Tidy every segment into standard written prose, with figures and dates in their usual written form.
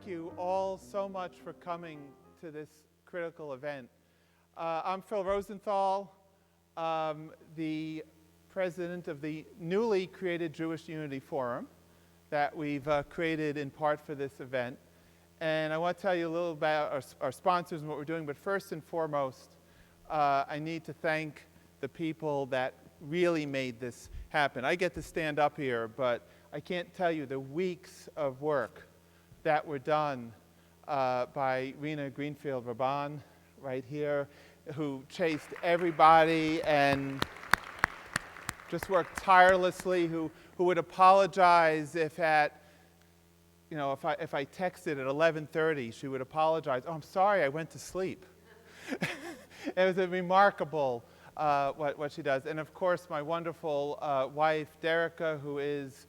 you all so much for coming to this critical event. I'm Phil Rosenthal, the president of the newly created Jewish Unity Forum that we've created in part for this event. And I want to tell you a little about our sponsors and what we're doing, but first and foremost, I need to thank the people that really made this happen. I get to stand up here, but I can't tell you the weeks of work that were done by Rena Greenfield-Raban right here, who chased everybody and just worked tirelessly, who would apologize if I texted at 11:30, she would apologize. Oh, I'm sorry, I went to sleep. It was a remarkable what she does. And of course, my wonderful wife, Derica, who is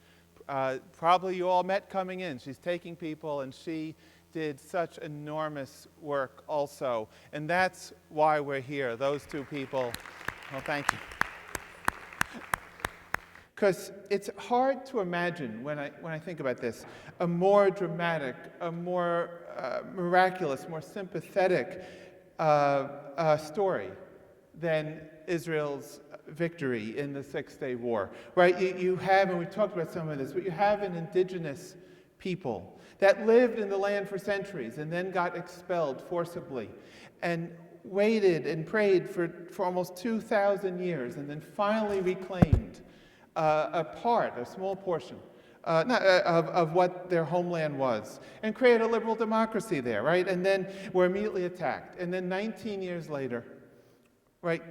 probably you all met coming in. She's taking people, and she did such enormous work also. And that's why we're here, those two people. Well, thank you. Because it's hard to imagine, when I think about this, a more dramatic, a more miraculous, more sympathetic story than Israel's victory in the Six-Day War, right? You have, and we talked about some of this, but you have an indigenous people that lived in the land for centuries and then got expelled forcibly and waited and prayed for almost 2,000 years and then finally reclaimed a small portion of what their homeland was, and created a liberal democracy there, right? And then were immediately attacked. And then 19 years later, right,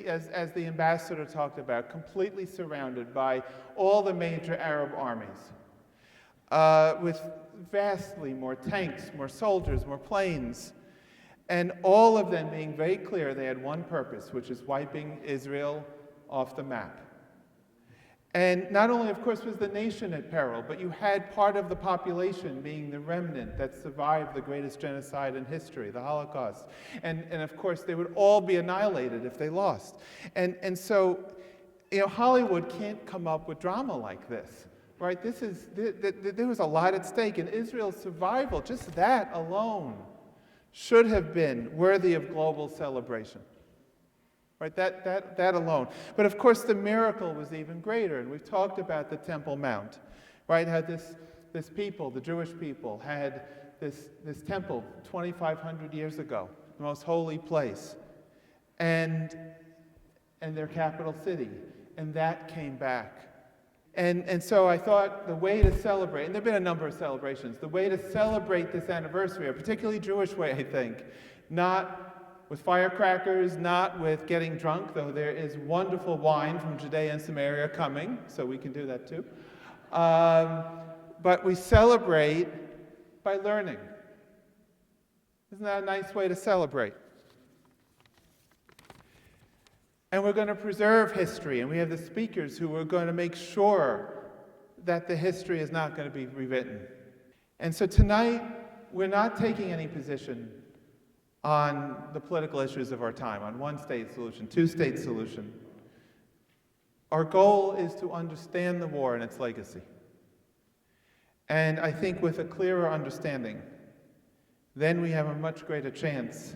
as the ambassador talked about, completely surrounded by all the major Arab armies, with vastly more tanks, more soldiers, more planes, and all of them being very clear they had one purpose, which is wiping Israel off the map. And not only, of course, was the nation at peril, but you had part of the population being the remnant that survived the greatest genocide in history, the Holocaust. And of course, they would all be annihilated if they lost. And so, Hollywood can't come up with drama like this, right? There was a lot at stake, and Israel's survival, just that alone, should have been worthy of global celebration. Right, that alone. But of course, the miracle was even greater, and we've talked about the Temple Mount, right? How this people, the Jewish people, had this temple 2,500 years ago, the most holy place, and their capital city, and that came back. And so I thought the way to celebrate, and there have been a number of celebrations, the way to celebrate this anniversary, a particularly Jewish way, I think, not with firecrackers, not with getting drunk, though there is wonderful wine from Judea and Samaria coming, so we can do that too. But we celebrate by learning. Isn't that a nice way to celebrate? And we're going to preserve history, and we have the speakers who are going to make sure that the history is not going to be rewritten. And so tonight, we're not taking any position on the political issues of our time, on one-state solution, two-state solution. Our goal is to understand the war and its legacy. And I think with a clearer understanding, then we have a much greater chance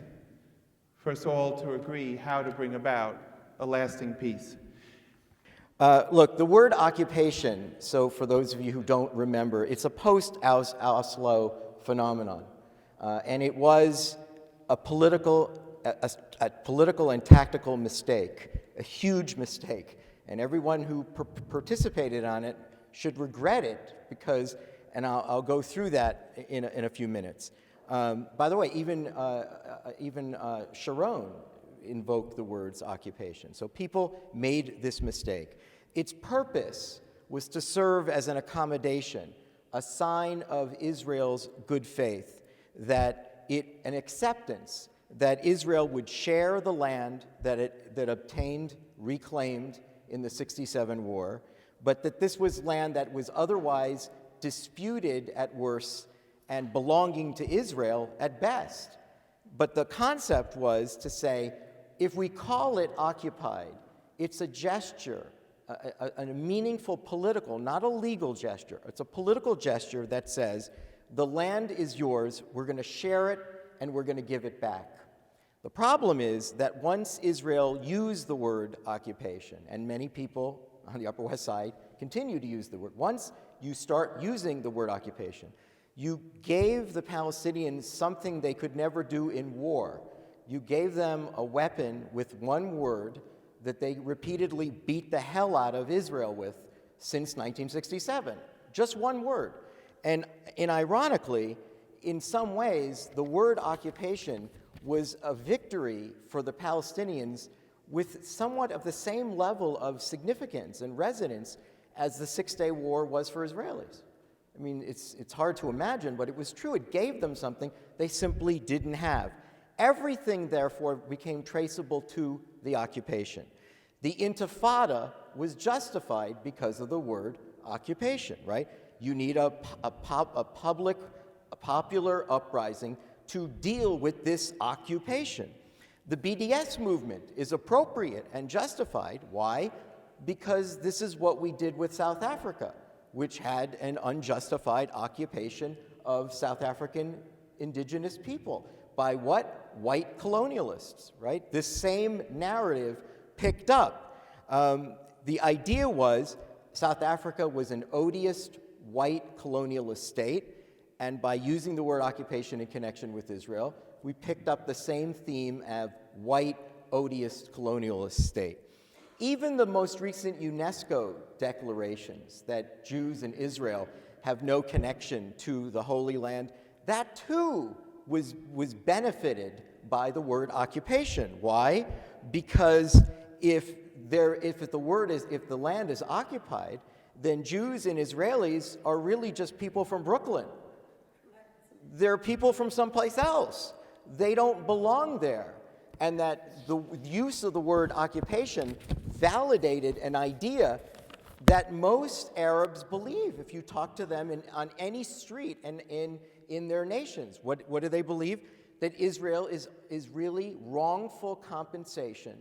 for us all to agree how to bring about a lasting peace. Look, the word occupation, so for those of you who don't remember, it's a post-Oslo phenomenon. And it was a political and tactical mistake, a huge mistake. And everyone who participated on it should regret it because, and I'll go through that in a few minutes. By the way, even Sharon invoked the words occupation. So people made this mistake. Its purpose was to serve as an accommodation, a sign of Israel's good faith, an acceptance that Israel would share the land that obtained, reclaimed in the 67 war, but that this was land that was otherwise disputed at worst and belonging to Israel at best. But the concept was to say, if we call it occupied, it's a gesture, a meaningful political, not a legal gesture. It's a political gesture that says, the land is yours, we're going to share it, and we're going to give it back. The problem is that once Israel used the word occupation, and many people on the Upper West Side continue to use the word, once you start using the word occupation, you gave the Palestinians something they could never do in war. You gave them a weapon with one word that they repeatedly beat the hell out of Israel with since 1967. Just one word. And ironically, in some ways, the word occupation was a victory for the Palestinians with somewhat of the same level of significance and resonance as the Six-Day War was for Israelis. I mean, it's hard to imagine, but it was true. It gave them something they simply didn't have. Everything, therefore, became traceable to the occupation. The Intifada was justified because of the word occupation, right? You need a popular uprising to deal with this occupation. The BDS movement is appropriate and justified. Why? Because this is what we did with South Africa, which had an unjustified occupation of South African indigenous people. By what? White colonialists, right? This same narrative picked up. The idea was South Africa was an odious white colonialist state, and by using the word occupation in connection with Israel, we picked up the same theme of white, odious colonialist state. Even the most recent UNESCO declarations that Jews in Israel have no connection to the Holy Land, that too was benefited by the word occupation. Why? Because if the land is occupied, then Jews and Israelis are really just people from Brooklyn. They're people from someplace else. They don't belong there. And that the use of the word occupation validated an idea that most Arabs believe. If you talk to them on any street and in their nations, what do they believe? That Israel is really wrongful compensation,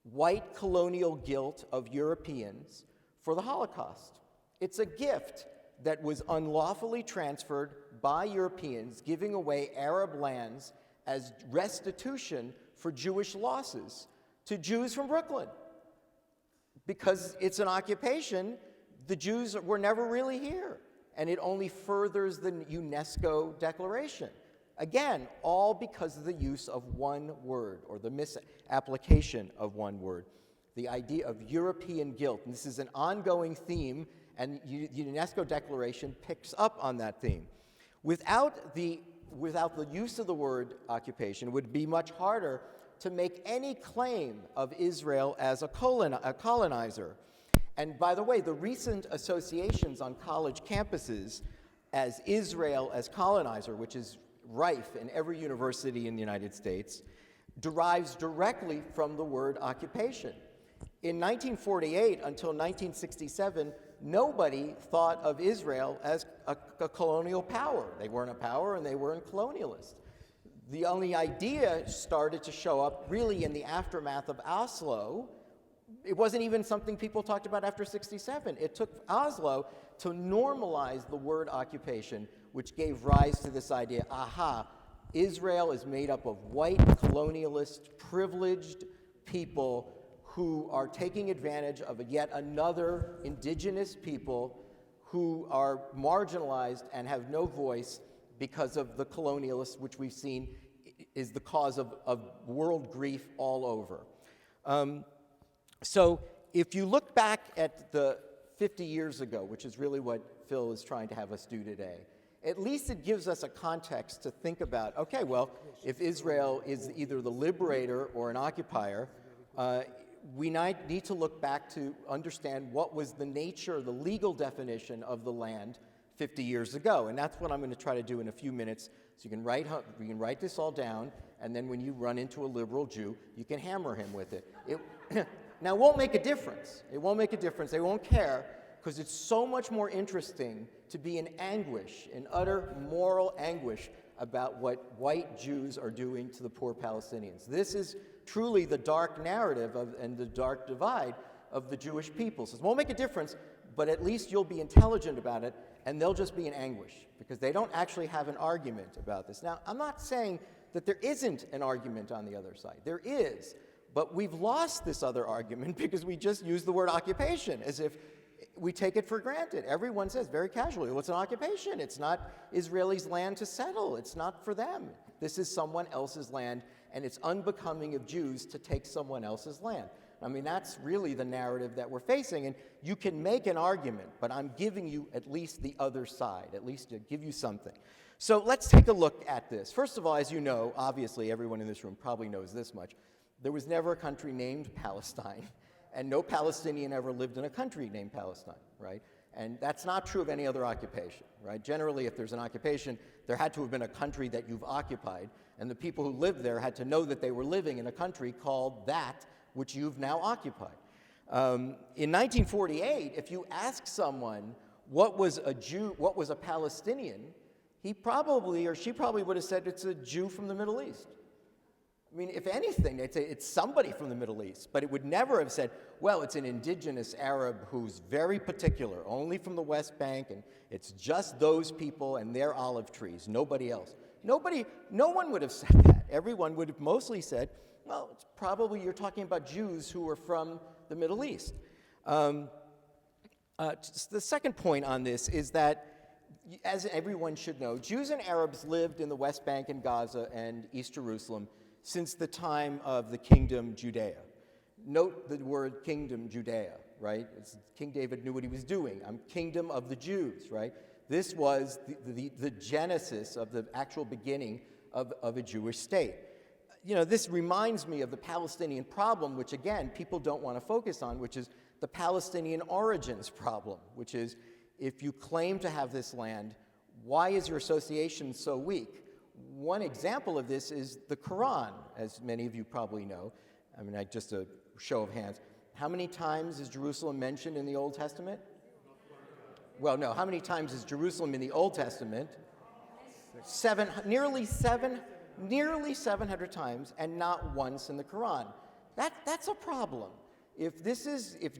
white colonial guilt of Europeans for the Holocaust. It's a gift that was unlawfully transferred by Europeans, giving away Arab lands as restitution for Jewish losses to Jews from Brooklyn. Because it's an occupation, the Jews were never really here. And it only furthers the UNESCO declaration. Again, all because of the use of one word, or the misapplication of one word. The idea of European guilt. And this is an ongoing theme, and the UNESCO declaration picks up on that theme. Without the use of the word occupation, it would be much harder to make any claim of Israel as a colonizer. And by the way, the recent associations on college campuses as Israel as colonizer, which is rife in every university in the United States, derives directly from the word occupation. In 1948 until 1967, nobody thought of Israel as a colonial power. They weren't a power and they weren't colonialist. The only idea started to show up really in the aftermath of Oslo. It wasn't even something people talked about after 67. It took Oslo to normalize the word occupation, which gave rise to this idea, Israel is made up of white, colonialist, privileged people who are taking advantage of yet another indigenous people who are marginalized and have no voice because of the colonialists, which we've seen is the cause of world grief all over. So if you look back at the 50 years ago, which is really what Phil is trying to have us do today, at least it gives us a context to think about, okay, well, if Israel is either the liberator or an occupier, we need to look back to understand what was the nature, the legal definition of the land 50 years ago. And that's what I'm going to try to do in a few minutes. So you can write this all down, and then when you run into a liberal Jew, you can hammer him with it. Now, it won't make a difference. It won't make a difference. They won't care, because it's so much more interesting to be in anguish, in utter moral anguish, about what white Jews are doing to the poor Palestinians. This is truly the dark narrative and the dark divide of the Jewish people. So it won't make a difference, but at least you'll be intelligent about it, and they'll just be in anguish because they don't actually have an argument about this. Now, I'm not saying that there isn't an argument on the other side. There is, but we've lost this other argument because we just use the word occupation as if we take it for granted. Everyone says very casually, well, it's an occupation. It's not Israelis' land to settle. It's not for them. This is someone else's land, and it's unbecoming of Jews to take someone else's land. I mean, that's really the narrative that we're facing, and you can make an argument, but I'm giving you at least the other side, at least to give you something. So let's take a look at this. First of all, as you know, obviously everyone in this room probably knows this much, there was never a country named Palestine, and no Palestinian ever lived in a country named Palestine, right? And that's not true of any other occupation, right? Generally, if there's an occupation, there had to have been a country that you've occupied, and the people who lived there had to know that they were living in a country called that which you've now occupied. In 1948, if you ask someone what was a Jew, what was a Palestinian, he probably or she probably would have said it's a Jew from the Middle East. I mean, if anything, they'd say it's somebody from the Middle East, but it would never have said, well, it's an indigenous Arab who's very particular, only from the West Bank, and it's just those people and their olive trees, nobody else. No one would have said that. Everyone would have mostly said, well, it's probably you're talking about Jews who are from the Middle East. The second point on this is that, as everyone should know, Jews and Arabs lived in the West Bank and Gaza and East Jerusalem since the time of the Kingdom Judea. Note the word Kingdom Judea, right? King David knew what he was doing. I'm Kingdom of the Jews, right? This was the genesis of the actual beginning of a Jewish state. You know, this reminds me of the Palestinian problem, which again, people don't want to focus on, which is the Palestinian origins problem, which is if you claim to have this land, why is your association so weak? One example of this is the Quran, as many of you probably know. I mean, just a show of hands. How many times is Jerusalem mentioned in the Old Testament? Well, no. How many times is Jerusalem in the Old Testament? Nearly 700 times, and not once in the Quran. That's a problem. If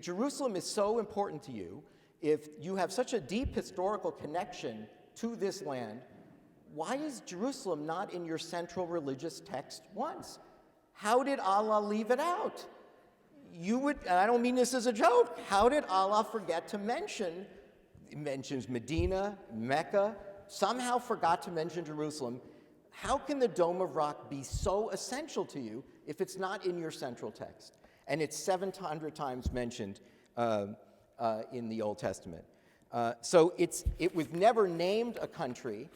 Jerusalem is so important to you, if you have such a deep historical connection to this land, why is Jerusalem not in your central religious text once? How did Allah leave it out? And I don't mean this as a joke, how did Allah forget to mention, it mentions Medina, Mecca, somehow forgot to mention Jerusalem? How can the Dome of Rock be so essential to you if it's not in your central text? And it's 700 times mentioned in the Old Testament. So it was never named a country,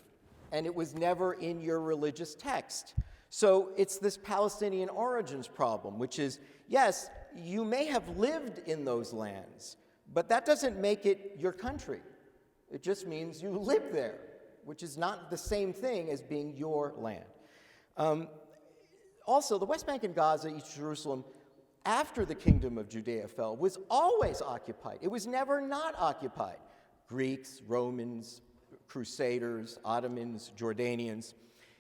and it was never in your religious text. So it's this Palestinian origins problem, which is, yes, you may have lived in those lands, but that doesn't make it your country. It just means you live there, which is not the same thing as being your land. Also, the West Bank and Gaza, East Jerusalem, after the Kingdom of Judea fell, was always occupied. It was never not occupied. Greeks, Romans, Crusaders, Ottomans, Jordanians.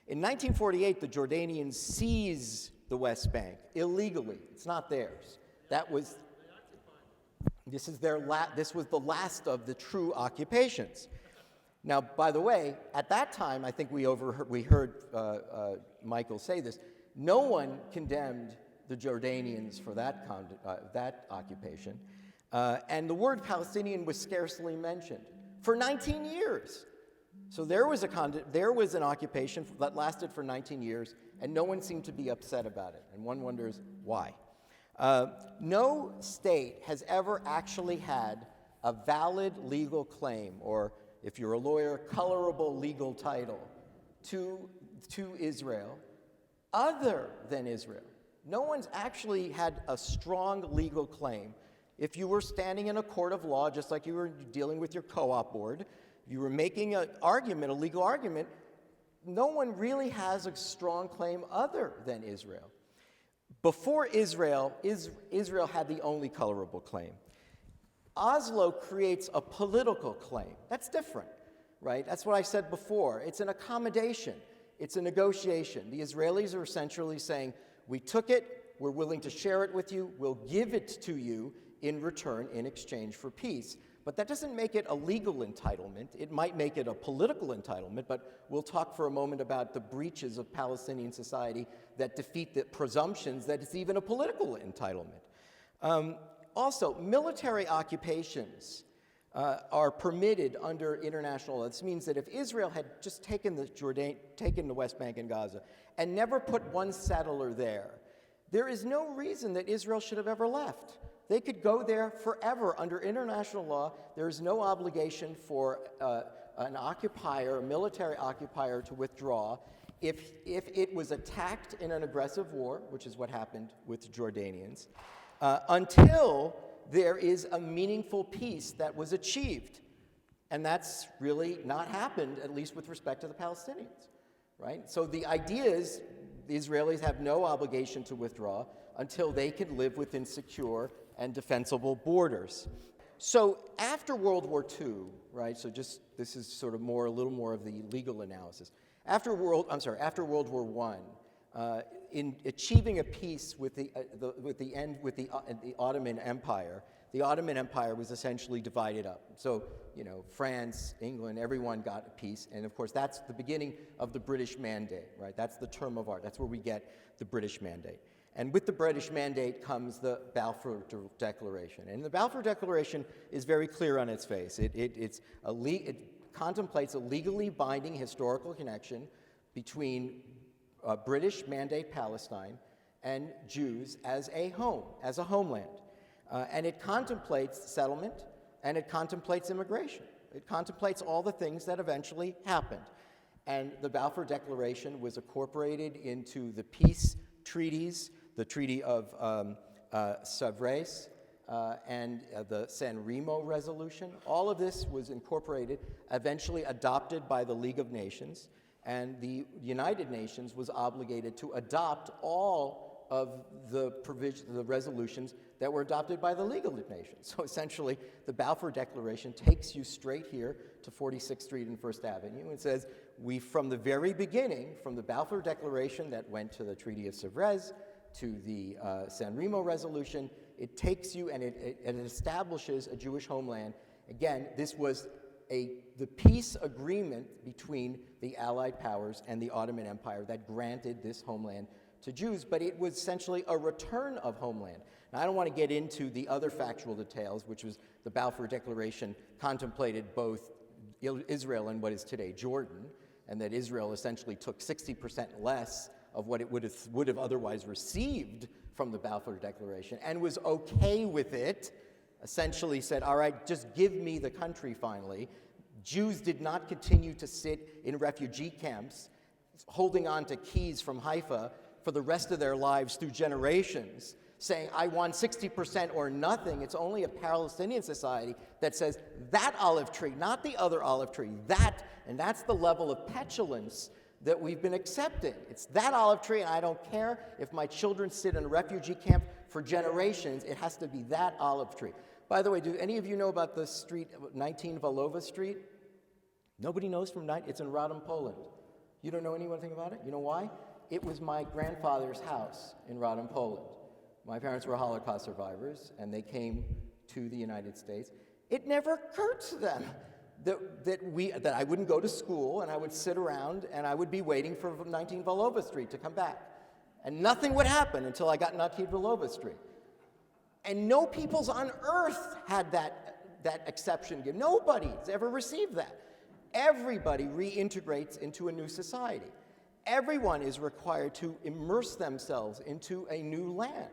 In 1948, the Jordanians seized the West Bank illegally. It's not theirs. This was the last of the true occupations. Now, by the way, at that time, I think we heard Michael say this. No one condemned the Jordanians for that occupation, and the word Palestinian was scarcely mentioned for 19 years. So there was an occupation that lasted for 19 years, and no one seemed to be upset about it. And one wonders why. No state has ever actually had a valid legal claim, or if you're a lawyer, colorable legal title to Israel other than Israel. No one's actually had a strong legal claim. If you were standing in a court of law, just like you were dealing with your co-op board, you were making an argument, a legal argument, no one really has a strong claim other than Israel. Before Israel, Israel had the only colorable claim. Oslo creates a political claim. That's different, right? That's what I said before. It's an accommodation. It's a negotiation. The Israelis are essentially saying, we took it, we're willing to share it with you, we'll give it to you in return in exchange for peace. But that doesn't make it a legal entitlement. It might make it a political entitlement, but we'll talk for a moment about the breaches of Palestinian society that defeat the presumptions that it's even a political entitlement. Also, military occupations are permitted under international law. This means that if Israel had just taken the West Bank and Gaza and never put one settler there is no reason that Israel should have ever left. They could go there forever under international law. There is no obligation for an occupier, a military occupier, to withdraw if it was attacked in an aggressive war, which is what happened with the Jordanians, until there is a meaningful peace that was achieved. And that's really not happened, at least with respect to the Palestinians, right? So the idea is the Israelis have no obligation to withdraw until they can live within secure and defensible borders. So after World War II, right, so just this is sort of a little more of the legal analysis. After World War I, in achieving a peace with the Ottoman Empire, the Ottoman Empire was essentially divided up. So, France, England, everyone got a peace, and of course that's the beginning of the British Mandate, right? That's the term of art. That's where we get the British Mandate. And with the British Mandate comes the Balfour Declaration. And the Balfour Declaration is very clear on its face. It contemplates a legally binding historical connection between British Mandate Palestine and Jews as a homeland. And it contemplates settlement, and it contemplates immigration. It contemplates all the things that eventually happened. And the Balfour Declaration was incorporated into the peace treaties, the Treaty of Sèvres and the San Remo Resolution. All of this was incorporated, eventually adopted by the League of Nations, and the United Nations was obligated to adopt all of the resolutions that were adopted by the League of Nations. So essentially, the Balfour Declaration takes you straight here to 46th Street and First Avenue and says, from the very beginning, from the Balfour Declaration that went to the Treaty of Sèvres, to the San Remo Resolution, it takes you and it establishes a Jewish homeland. Again, this was the peace agreement between the Allied powers and the Ottoman Empire that granted this homeland to Jews, but it was essentially a return of homeland. Now, I don't want to get into the other factual details, which was the Balfour Declaration contemplated both Israel and what is today Jordan, and that Israel essentially took 60% less of what it would have otherwise received from the Balfour Declaration, and was okay with it, essentially said, all right, just give me the country finally. Jews did not continue to sit in refugee camps, holding on to keys from Haifa for the rest of their lives through generations, saying, I want 60% or nothing. It's only a Palestinian society that says, that olive tree, not the other olive tree, and that's the level of petulance that we've been accepting. It's that olive tree, and I don't care if my children sit in a refugee camp for generations, it has to be that olive tree. By the way, do any of you know about the street, 19 Wallowa Street? Nobody knows it's in Radom, Poland. You don't know anything about it? You know why? It was my grandfather's house in Radom, Poland. My parents were Holocaust survivors, and they came to the United States. It never occurred to them that I wouldn't go to school, and I would sit around, and I would be waiting for 19 Wallowa Street to come back. And nothing would happen until I got 19 Wallowa Street. And no peoples on earth had that exception given. Nobody's ever received that. Everybody reintegrates into a new society. Everyone is required to immerse themselves into a new land.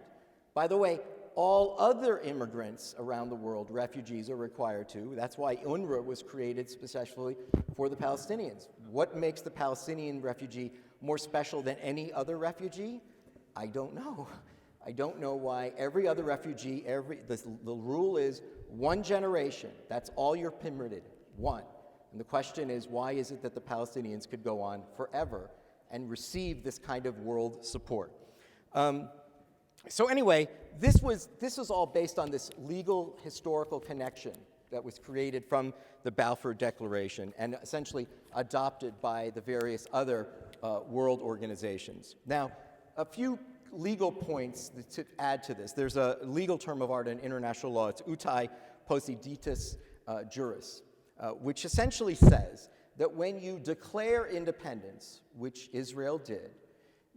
By the way, all other immigrants around the world, refugees, are required to. That's why UNRWA was created specifically for the Palestinians. What makes the Palestinian refugee more special than any other refugee? I don't know. I don't know why every other refugee, the rule is one generation. That's all you're permitted, one. And the question is, why is it that the Palestinians could go on forever and receive this kind of world support? So anyway, this was all based on this legal historical connection that was created from the Balfour Declaration and essentially adopted by the various other world organizations. Now, a few legal points to add to this. There's a legal term of art in international law. It's utai possidetis juris, which essentially says that when you declare independence, which Israel did,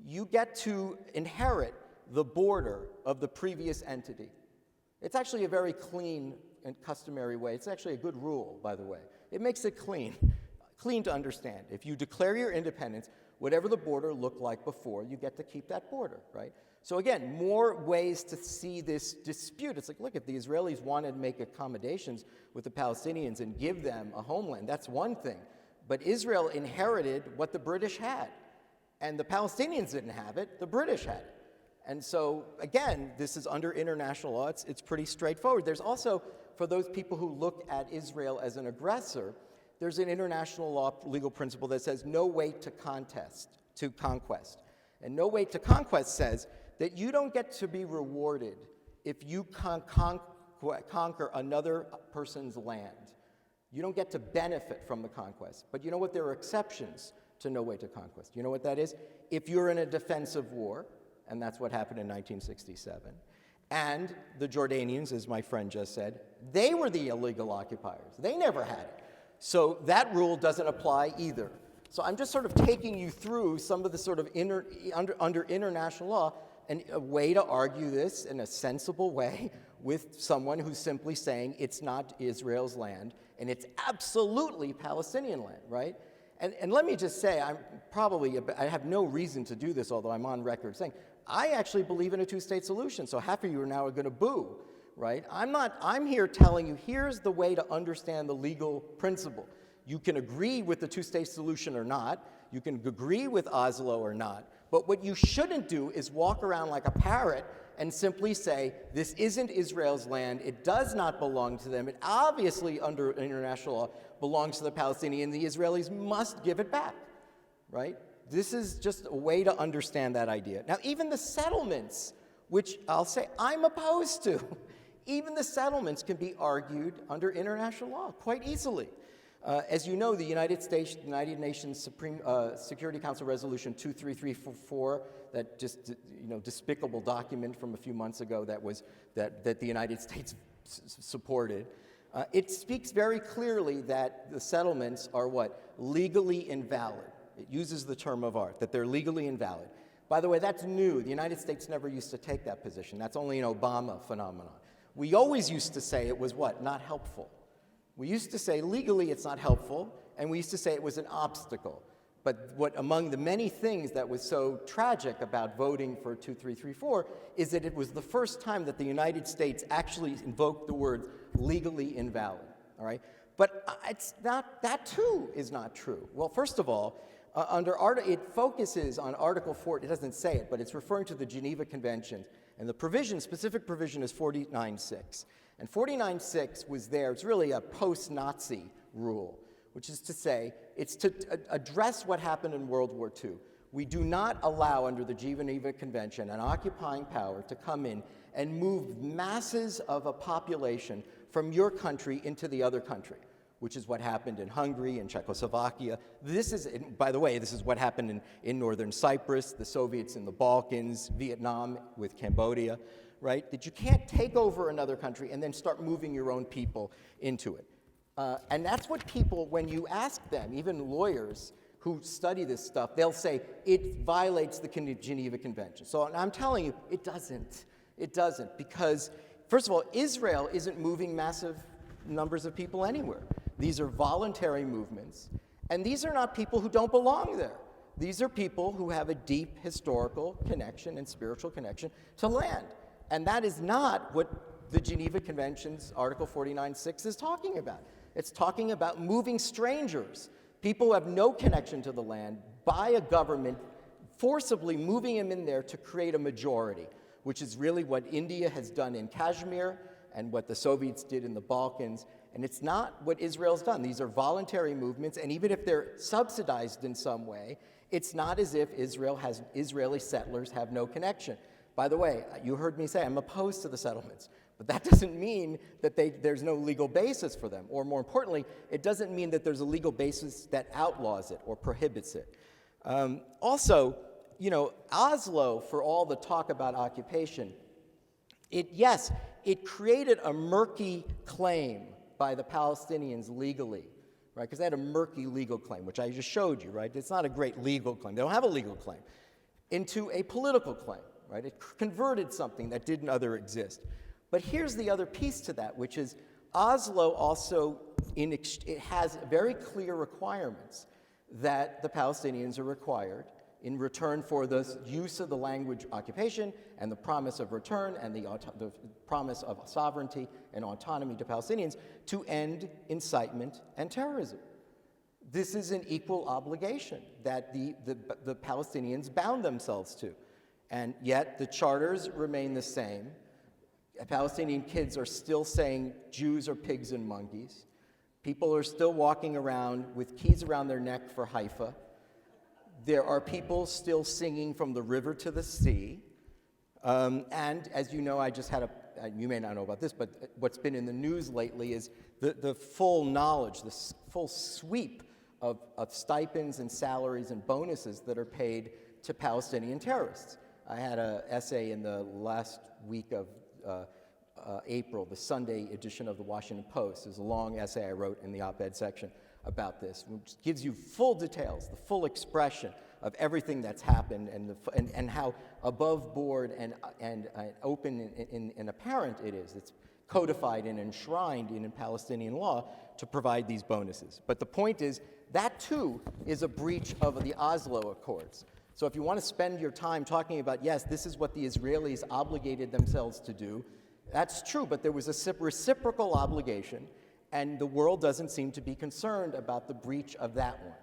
you get to inherit the border of the previous entity. It's actually a very clean and customary way. It's actually a good rule, by the way. It makes it clean to understand. If you declare your independence, whatever the border looked like before, you get to keep that border, right? So again, more ways to see this dispute. It's like, look, if the Israelis wanted to make accommodations with the Palestinians and give them a homeland, that's one thing. But Israel inherited what the British had. And the Palestinians didn't have it, the British had it. And so, again, this is under international law. It's pretty straightforward. There's also, for those people who look at Israel as an aggressor, there's an international law legal principle that says no way to conquest. And no way to conquest says that you don't get to be rewarded if you conquer another person's land. You don't get to benefit from the conquest. But you know what? There are exceptions to no way to conquest. You know what that is? If you're in a defensive war, and that's what happened in 1967, and the Jordanians, as my friend just said, they were the illegal occupiers. They never had it. So that rule doesn't apply either. So I'm just sort of taking you through some of the sort of under international law, and a way to argue this in a sensible way with someone who's simply saying it's not Israel's land and it's absolutely Palestinian land, right? And let me just say, I have no reason to do this, although I'm on record saying, I actually believe in a two-state solution, so half of you are now going to boo, right? I'm here telling you, here's the way to understand the legal principle. You can agree with the two-state solution or not, you can agree with Oslo or not, but what you shouldn't do is walk around like a parrot and simply say, this isn't Israel's land, it does not belong to them, it obviously, under international law, belongs to the Palestinians, the Israelis must give it back, right? This is just a way to understand that idea. Now, even the settlements, which I'll say I'm opposed to, even the settlements can be argued under international law quite easily. As you know, the United Nations Supreme Security Council Resolution 23344, that just despicable document from a few months ago that the United States supported, it speaks very clearly that the settlements are what? Legally invalid. It uses the term of art, that they're legally invalid. By the way, that's new. The United States never used to take that position. That's only an Obama phenomenon. We always used to say it was what? Not helpful. We used to say legally it's not helpful, and we used to say it was an obstacle. But what among the many things that was so tragic about voting for 2334 is that it was the first time that the United States actually invoked the word legally invalid, all right? But it's not, that too is not true. Well, first of all, it focuses on Article 4, it doesn't say it, but it's referring to the Geneva Convention, and the specific provision is 49.6. And 49.6 was there, it's really a post-Nazi rule, which is to say, it's to address what happened in World War II. We do not allow, under the Geneva Convention, an occupying power to come in and move masses of a population from your country into the other country, which is what happened in Hungary and Czechoslovakia. By the way, this is what happened in northern Cyprus, the Soviets in the Balkans, Vietnam with Cambodia, right? That you can't take over another country and then start moving your own people into it. And that's what people, when you ask them, even lawyers who study this stuff, they'll say, it violates the Geneva Convention. So I'm telling you, it doesn't. It doesn't, because, first of all, Israel isn't moving massive numbers of people anywhere. These are voluntary movements, and these are not people who don't belong there. These are people who have a deep historical connection and spiritual connection to land. And that is not what the Geneva Convention's Article 49.6 is talking about. It's talking about moving strangers, people who have no connection to the land, by a government, forcibly moving them in there to create a majority, which is really what India has done in Kashmir and what the Soviets did in the Balkans. And it's not what Israel's done. These are voluntary movements, and even if they're subsidized in some way, it's not as if Israeli settlers have no connection. By the way, you heard me say I'm opposed to the settlements, but that doesn't mean that there's no legal basis for them. Or more importantly, it doesn't mean that there's a legal basis that outlaws it or prohibits it. Also, Oslo, for all the talk about occupation, it created a murky claim by the Palestinians legally, right? Because they had a murky legal claim, which I just showed you, right? It's not a great legal claim. They don't have a legal claim. Into a political claim, right? It converted something that didn't other exist. But here's the other piece to that, which is Oslo also, it has very clear requirements that the Palestinians are required in return for the use of the language occupation and the promise of return and the promise of sovereignty and autonomy to Palestinians to end incitement and terrorism. This is an equal obligation that the Palestinians bound themselves to. And yet the charters remain the same. Palestinian kids are still saying Jews are pigs and monkeys. People are still walking around with keys around their neck for Haifa. There are people still singing from the river to the sea. And as you know, I just had you may not know about this, but what's been in the news lately is the full knowledge, the full sweep of stipends and salaries and bonuses that are paid to Palestinian terrorists. I had an essay in the last week of April, the Sunday edition of the Washington Post. There's a long essay I wrote in the op-ed section about this, which gives you full details, the full expression of everything that's happened and how above board and open and apparent it is. It's codified and enshrined in Palestinian law to provide these bonuses. But the point is, that too is a breach of the Oslo Accords. So if you want to spend your time talking about, yes, this is what the Israelis obligated themselves to do, that's true, but there was a reciprocal obligation, and the world doesn't seem to be concerned about the breach of that one.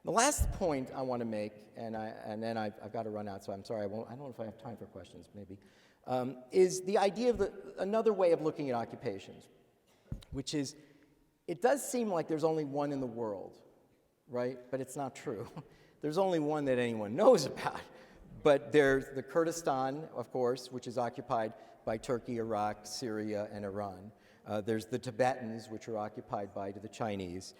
The last point I want to make, and then I've got to run out, so I'm sorry, I don't know if I have time for questions, maybe, is the idea of another way of looking at occupations, which is, it does seem like there's only one in the world, right? But it's not true. There's only one that anyone knows about. But there's the Kurdistan, of course, which is occupied by Turkey, Iraq, Syria, and Iran. There's the Tibetans, which are occupied by the Chinese.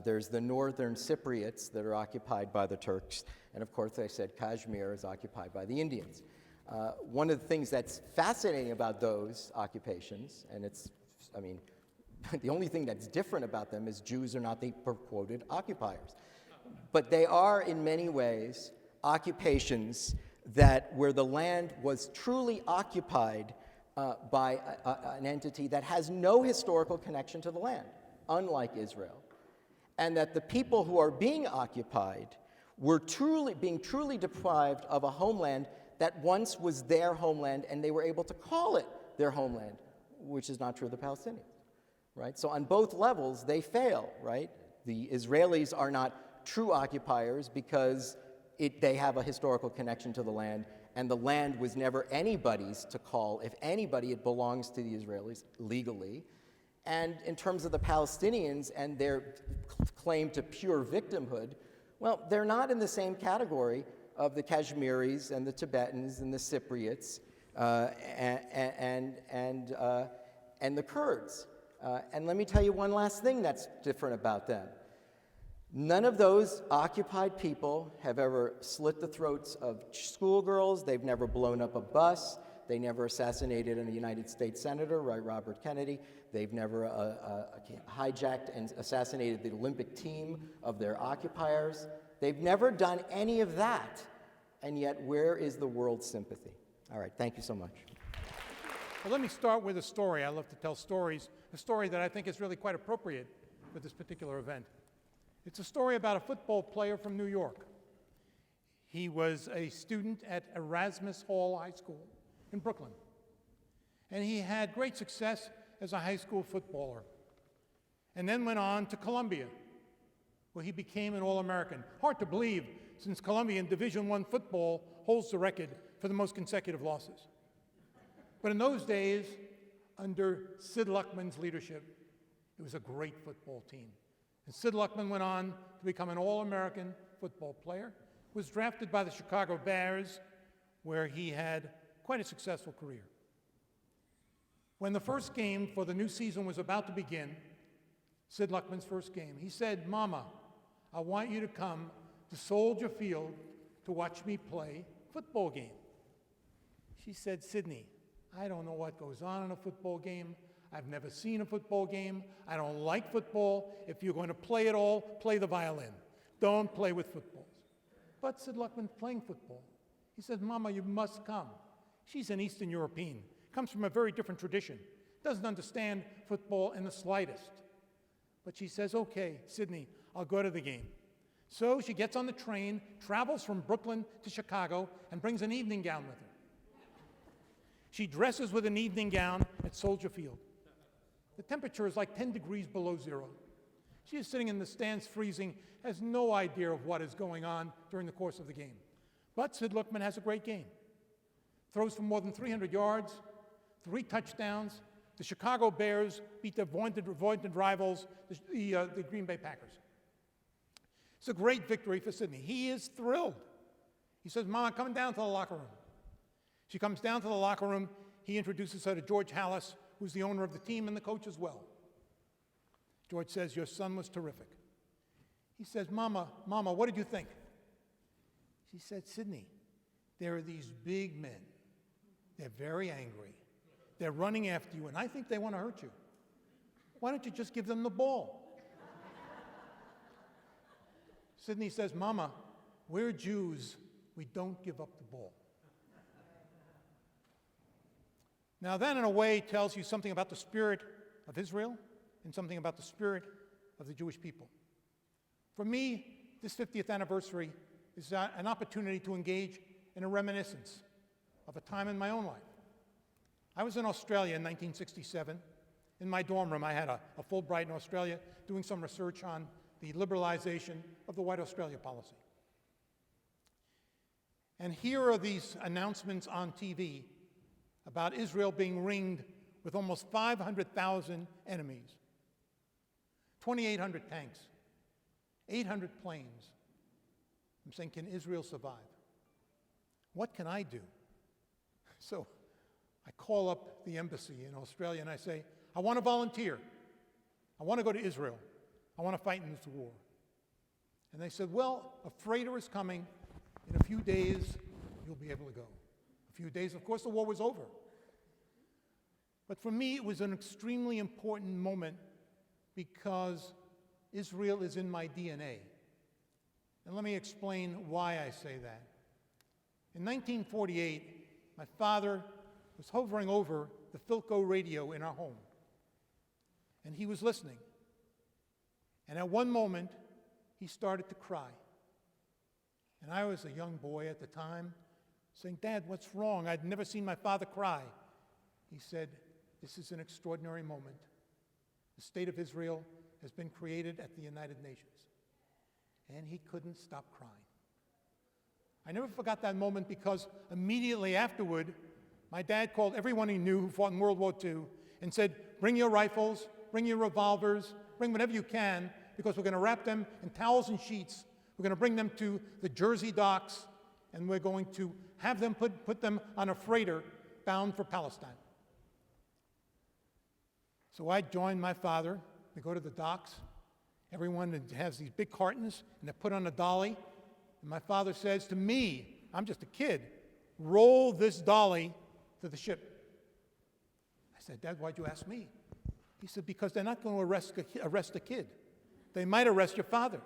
There's the northern Cypriots that are occupied by the Turks. And of course, I said Kashmir is occupied by the Indians. One of the things that's fascinating about those occupations, and the only thing that's different about them is Jews are not the purported occupiers. But they are, in many ways, occupations where the land was truly occupied by an entity that has no historical connection to the land, unlike Israel. And that the people who are being occupied were being truly deprived of a homeland that once was their homeland, and they were able to call it their homeland, which is not true of the Palestinians, right? So on both levels, they fail, right? The Israelis are not true occupiers because they have a historical connection to the land, and the land was never anybody's to call. If anybody, it belongs to the Israelis legally. And in terms of the Palestinians and their claim to pure victimhood, well, they're not in the same category of the Kashmiris and the Tibetans and the Cypriots and the Kurds. And let me tell you one last thing that's different about them. None of those occupied people have ever slit the throats of schoolgirls. They've never blown up a bus. They never assassinated a United States senator, right, Robert Kennedy. They've never hijacked and assassinated the Olympic team of their occupiers. They've never done any of that. And yet, where is the world's sympathy? All right, thank you so much. Well, let me start with a story. I love to tell stories. A story that I think is really quite appropriate for this particular event. It's a story about a football player from New York. He was a student at Erasmus Hall High School in Brooklyn. And he had great success as a high school footballer. And then went on to Columbia, where he became an All-American. Hard to believe, since Columbia in Division I football holds the record for the most consecutive losses. But in those days, under Sid Luckman's leadership, it was a great football team. And Sid Luckman went on to become an All-American football player, was drafted by the Chicago Bears, where he had quite a successful career. When the first game for the new season was about to begin, Sid Luckman's first game, he said, "Mama, I want you to come to Soldier Field to watch me play a football game." She said, "Sidney, I don't know what goes on in a football game. I've never seen a football game. I don't like football. If you're going to play at all, play the violin. Don't play with footballs. But Sid Luckman's playing football. He says, Mama, you must come. She's an Eastern European, comes from a very different tradition, doesn't understand football in the slightest. But she says, okay, Sydney, I'll go to the game. So she gets on the train, travels from Brooklyn to Chicago, and brings an evening gown with her. She dresses with an evening gown at Soldier Field. The temperature is like 10 degrees below zero. She is sitting in the stands freezing, has no idea of what is going on during the course of the game. But Sid Luckman has a great game. Throws for more than 300 yards, 3 touchdowns. The Chicago Bears beat their vaunted rivals, the Green Bay Packers. It's a great victory for Sydney. He is thrilled. He says, Mama, come down to the locker room. She comes down to the locker room. He introduces her to George Halas, who's the owner of the team and the coach as well. George says, your son was terrific. He says, Mama, what did you think? She said, Sydney, there are these big men. They're very angry. They're running after you, and I think they want to hurt you. Why don't you just give them the ball? Sydney says, Mama, we're Jews. We don't give up the ball. Now that, in a way, tells you something about the spirit of Israel and something about the spirit of the Jewish people. For me, this 50th anniversary is an opportunity to engage in a reminiscence of a time in my own life. I was in Australia in 1967. In my dorm room, I had a Fulbright in Australia doing some research on the liberalization of the White Australia policy. And here are these announcements on TV about Israel being ringed with almost 500,000 enemies, 2,800 tanks, 800 planes. I'm saying, can Israel survive? What can I do? So I call up the embassy in Australia and I say, I want to volunteer. I want to go to Israel. I want to fight in this war. And they said, well, a freighter is coming. In a few days, you'll be able to go. A few days, of course, the war was over. But for me, it was an extremely important moment because Israel is in my DNA. And let me explain why I say that. In 1948, my father was hovering over the Philco radio in our home. And he was listening. And at one moment, he started to cry. And I was a young boy at the time, saying, Dad, what's wrong? I'd never seen my father cry. He said, this is an extraordinary moment. The state of Israel has been created at the United Nations. And he couldn't stop crying. I never forgot that moment because immediately afterward, my dad called everyone he knew who fought in World War II and said, bring your rifles, bring your revolvers, bring whatever you can, because we're going to wrap them in towels and sheets. We're going to bring them to the Jersey docks, and we're going to have them put them on a freighter bound for Palestine. So I joined my father. We go to the docks. Everyone has these big cartons, and they're put on a dolly. And my father says to me, I'm just a kid, roll this dolly to the ship. I said, Dad, why'd you ask me? He said, because they're not going to arrest a kid. They might arrest your father.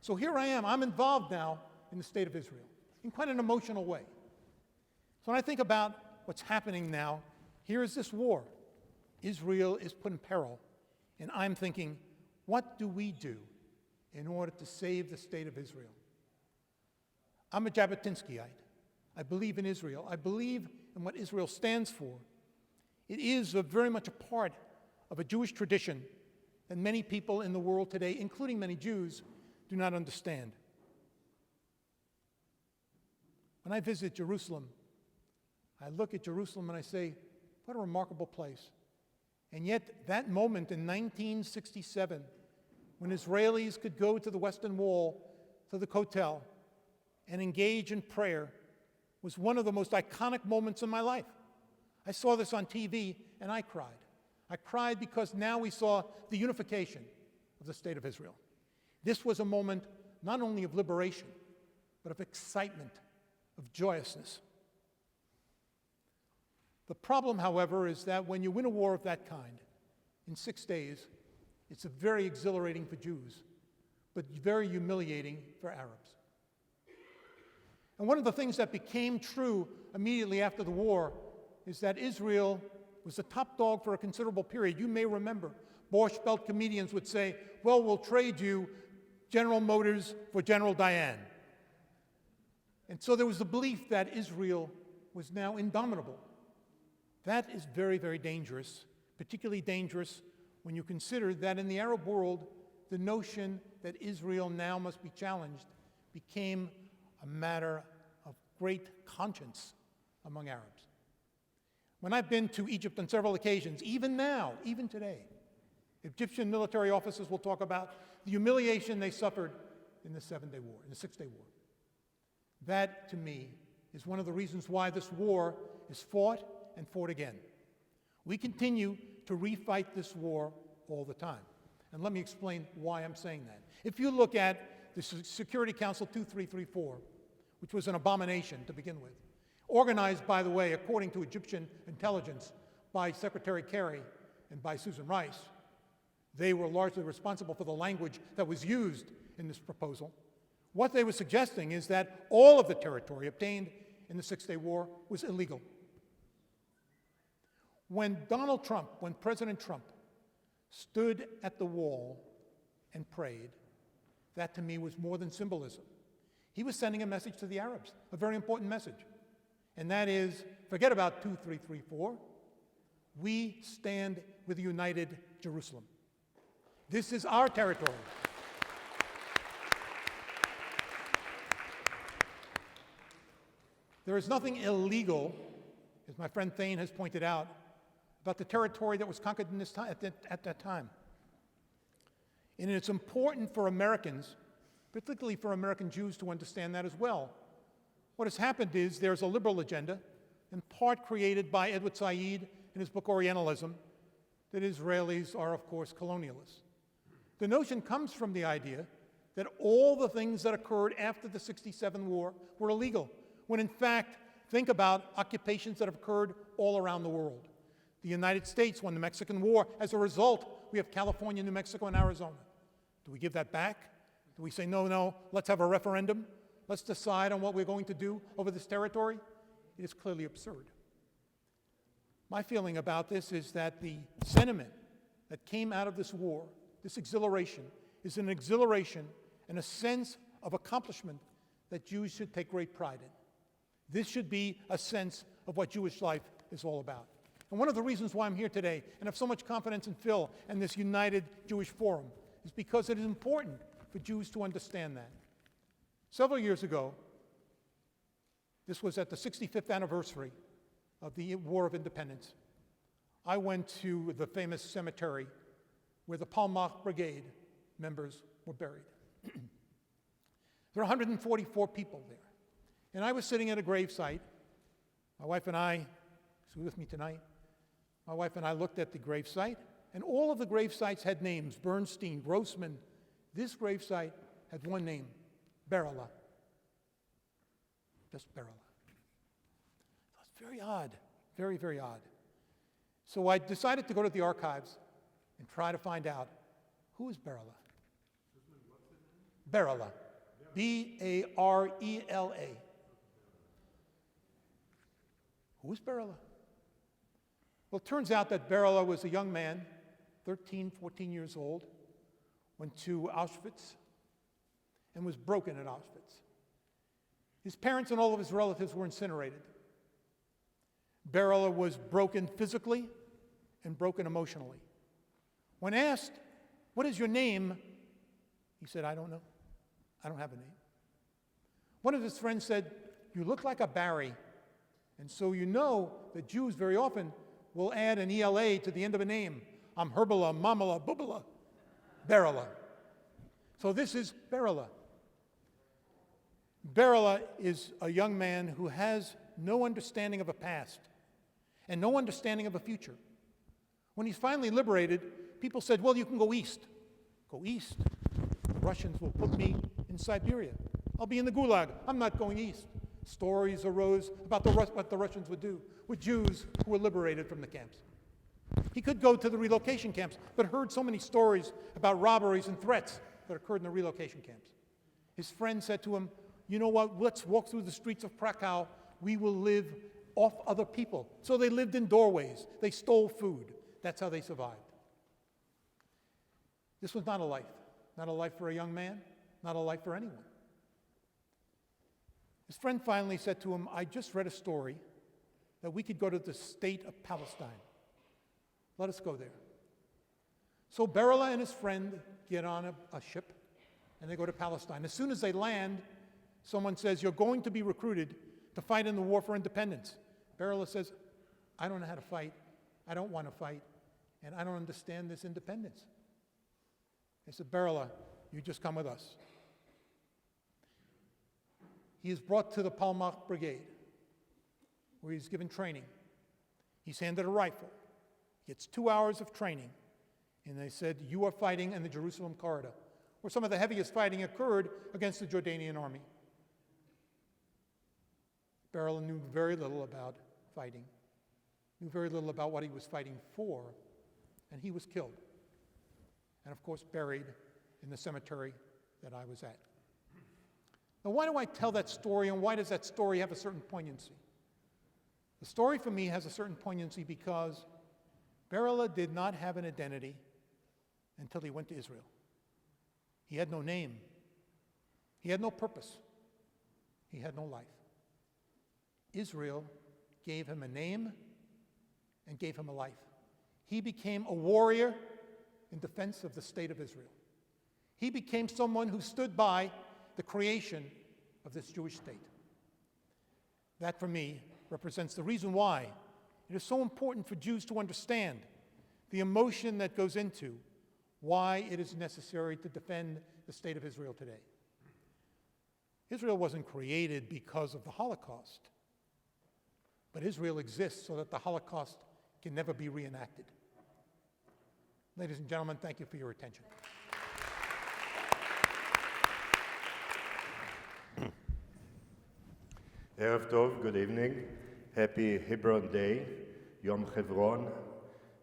So here I am. I'm involved now in the state of Israel in quite an emotional way. So when I think about what's happening now, here is this war. Israel is put in peril. And I'm thinking, what do we do in order to save the state of Israel? I'm a Jabotinskyite. I believe in Israel. I believe in what Israel stands for. It is very much a part of a Jewish tradition that many people in the world today, including many Jews, do not understand. When I visit Jerusalem, I look at Jerusalem and I say, what a remarkable place. And yet, that moment in 1967, when Israelis could go to the Western Wall, to the Kotel, and engage in prayer, was one of the most iconic moments in my life. I saw this on TV, and I cried. I cried because now we saw the unification of the state of Israel. This was a moment not only of liberation, but of excitement, of joyousness. The problem, however, is that when you win a war of that kind, in 6 days, it's very exhilarating for Jews, but very humiliating for Arabs. And one of the things that became true immediately after the war is that Israel was the top dog for a considerable period. You may remember, Borscht Belt comedians would say, well, we'll trade you General Motors for General Diane. And so there was the belief that Israel was now indomitable. That is very, very dangerous, particularly dangerous when you consider that in the Arab world, the notion that Israel now must be challenged became a matter of great conscience among Arabs. When I've been to Egypt on several occasions, even now, even today, Egyptian military officers will talk about the humiliation they suffered in the 7-day war, in the 6-day war. That, to me, is one of the reasons why this war is fought and fought again. We continue to refight this war all the time. And let me explain why I'm saying that. If you look at the Security Council 2334, which was an abomination to begin with, organized, by the way, according to Egyptian intelligence, by Secretary Kerry and by Susan Rice. They were largely responsible for the language that was used in this proposal. What they were suggesting is that all of the territory obtained in the 6-day war was illegal. When President Trump stood at the wall and prayed, that to me was more than symbolism. He was sending a message to the Arabs, a very important message. And that is, forget about 2334. We stand with a united Jerusalem. This is our territory. There is nothing illegal, as my friend Thane has pointed out, about the territory that was conquered in this time, at that time. And it's important for Americans, particularly for American Jews, to understand that as well. What has happened is there's a liberal agenda, in part created by Edward Said in his book Orientalism, that Israelis are, of course, colonialists. The notion comes from the idea that all the things that occurred after the 67 war were illegal, when in fact, think about occupations that have occurred all around the world. The United States won the Mexican War. As a result, we have California, New Mexico, and Arizona. Do we give that back? Do we say, no, let's have a referendum? Let's decide on what we're going to do over this territory? It is clearly absurd. My feeling about this is that the sentiment that came out of this war, this exhilaration, is an exhilaration and a sense of accomplishment that Jews should take great pride in. This should be a sense of what Jewish life is all about. And one of the reasons why I'm here today and have so much confidence in Phil and this United Jewish Forum is because it is important for Jews to understand that. Several years ago, this was at the 65th anniversary of the War of Independence, I went to the famous cemetery where the Palmach Brigade members were buried. There are 144 people there. And I was sitting at a gravesite. My wife and I, she's with me tonight, my wife and I looked at the gravesite, and all of the gravesites had names: Bernstein, Grossman. This gravesite had one name: Berala. Just Berala. It's very odd, very, very odd. So I decided to go to the archives and try to find out, who is Berala? Berala. B-A-R-E-L-A. Who is Berala? Well, it turns out that Berala was a young man, 13, 14 years old, went to Auschwitz and was broken at Auschwitz. His parents and all of his relatives were incinerated. Berala was broken physically and broken emotionally. When asked, "What is your name?" he said, "I don't know. I don't have a name." One of his friends said, "You look like a Barry." And so you know that Jews very often will add an ELA to the end of a name. I'm Herbala, Mamala, Bubala, Berala. So this is Berala. Berala is a young man who has no understanding of a past and no understanding of a future. When he's finally liberated, people said, "Well, you can go east." Go east? The Russians will put me in Siberia. I'll be in the Gulag. I'm not going east. Stories arose about what the Russians would do with Jews who were liberated from the camps. He could go to the relocation camps, but heard so many stories about robberies and threats that occurred in the relocation camps. His friend said to him, "You know what, let's walk through the streets of Krakow. We will live off other people." So they lived in doorways. They stole food. That's how they survived. This was not a life for a young man, not a life for anyone. His friend finally said to him, "I just read a story that we could go to the state of Palestine. Let us go there." So Berela and his friend get on a ship, and they go to Palestine. As soon as they land, someone says, "You're going to be recruited to fight in the war for independence." Berela says, "I don't know how to fight. I don't want to fight, and I don't understand this independence." They said, "Berela, you just come with us." He is brought to the Palmach Brigade, where he's given training. He's handed a rifle. He gets 2 hours of training, and they said, "You are fighting in the Jerusalem corridor," where some of the heaviest fighting occurred against the Jordanian army. Berela knew very little about fighting, knew very little about what he was fighting for, and he was killed. And of course, buried in the cemetery that I was at. Now, why do I tell that story, and why does that story have a certain poignancy? The story for me has a certain poignancy because Berela did not have an identity until he went to Israel. He had no name. He had no purpose. He had no life. Israel gave him a name and gave him a life. He became a warrior in defense of the state of Israel. He became someone who stood by the creation of this Jewish state. That, for me, represents the reason why it is so important for Jews to understand the emotion that goes into why it is necessary to defend the state of Israel today. Israel wasn't created because of the Holocaust, but Israel exists so that the Holocaust can never be reenacted. Ladies and gentlemen, thank you for your attention. Erev Tov, good evening. Happy Hebron Day, Yom Hebron.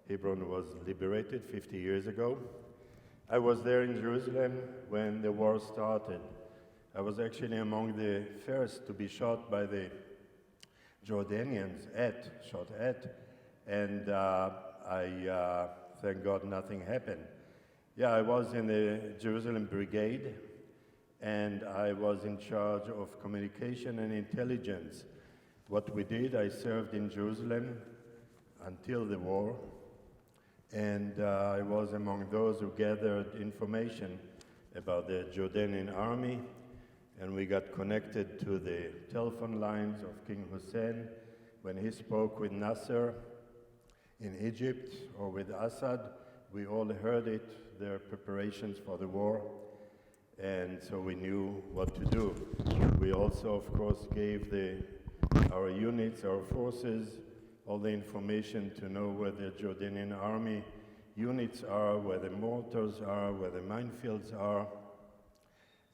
Hebron was liberated 50 years ago. I was there in Jerusalem when the war started. I was actually among the first to be shot by the Jordanians, and I thank God nothing happened. Yeah, I was in the Jerusalem Brigade, and I was in charge of communication and intelligence. What we did, I served in Jerusalem until the war, and I was among those who gathered information about the Jordanian army, and we got connected to the telephone lines of King Hussein when he spoke with Nasser in Egypt or with Assad. We all heard it, their preparations for the war, and so we knew what to do. We also, of course, gave our units, our forces, all the information to know where the Jordanian army units are, where the mortars are, where the minefields are.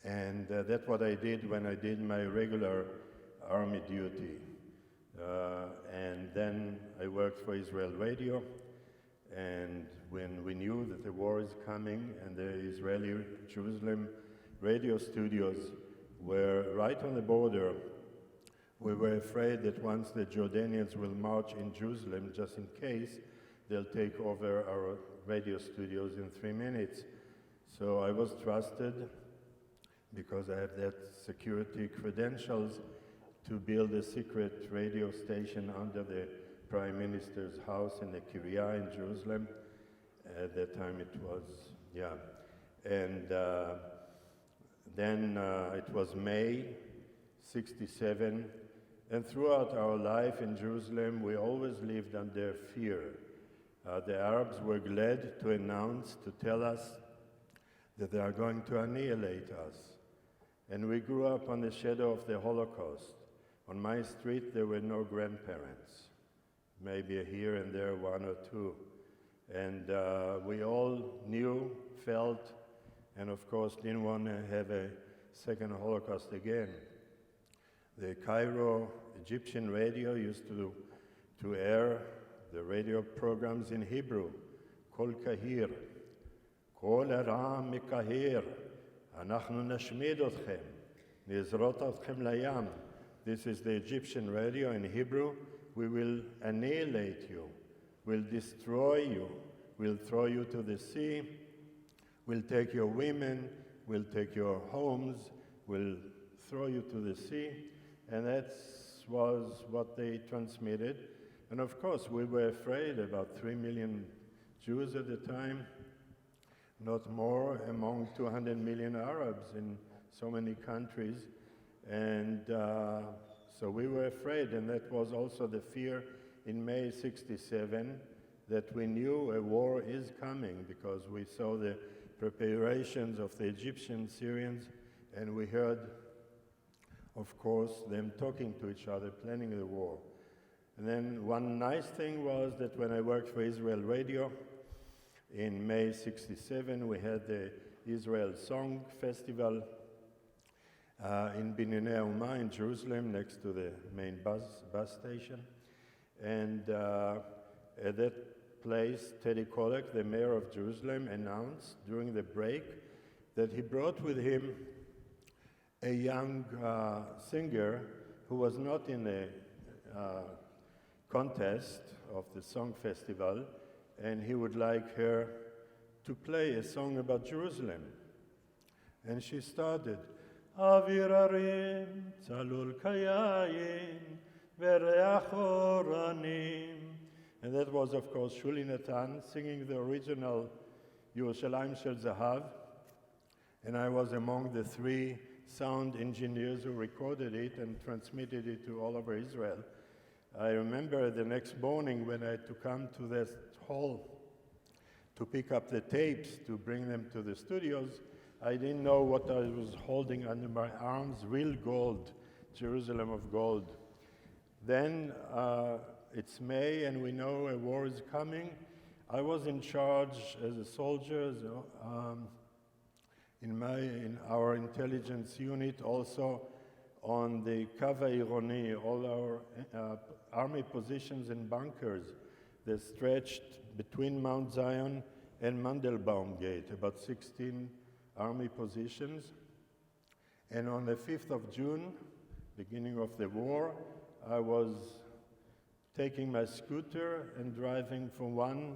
And that's what I did when I did my regular army duty. And then I worked for Israel Radio, and when we knew that the war is coming and the Israeli Jerusalem radio studios were right on the border, we were afraid that once the Jordanians will march in Jerusalem, just in case, they'll take over our radio studios in 3 minutes. So I was trusted, because I have that security credentials, to build a secret radio station under the Prime Minister's house in the Kiryah in Jerusalem. At that time it was, yeah. And then it was May 67, and throughout our life in Jerusalem, we always lived under fear. The Arabs were glad to announce, to tell us that they are going to annihilate us. And we grew up on the shadow of the Holocaust. On my street, there were no grandparents, maybe here and there, one or two. And we all knew, felt, and of course didn't want to have a second Holocaust again. the Cairo Egyptian radio used to air the radio programs in Hebrew. Kol kahir, kol aram mikahir, anachnu nashmid otchem, nizrot otchem layam. This is the Egyptian radio in Hebrew. We will annihilate you, we'll destroy you, we'll throw you to the sea, we'll take your women, we'll take your homes, we'll throw you to the sea. And that was what they transmitted. And of course, we were afraid, about 3 million Jews at the time, not more, among 200 million Arabs in so many countries. And so we were afraid, and that was also the fear in May '67, that we knew a war is coming, because we saw the preparations of the Egyptian Syrians, and we heard, of course, them talking to each other, planning the war. And then one nice thing was that when I worked for Israel Radio, in May '67, we had the Israel Song Festival in Binyonei Hauma in Jerusalem, next to the main bus station. And at that place, Teddy Kollek, the mayor of Jerusalem, announced during the break that he brought with him a young singer who was not in the contest of the song festival, and he would like her to play a song about Jerusalem. And she started, Avir arim, tzalul kayayim, vereach oranim. And that was, of course, Shuli Natan singing the original Yerushalayim Shel Zahav. And I was among the 3 sound engineers who recorded it and transmitted it to all over Israel. I remember the next morning when I had to come to this hall to pick up the tapes to bring them to the studios, I didn't know what I was holding under my arms, real gold, Jerusalem of gold. Then it's May and we know a war is coming. I was in charge as a soldier, in our intelligence unit, also on the Kava Ironi, all our army positions and bunkers that stretched between Mount Zion and Mandelbaum Gate, about 16 army positions. And on the 5th of June, beginning of the war, I was taking my scooter and driving from one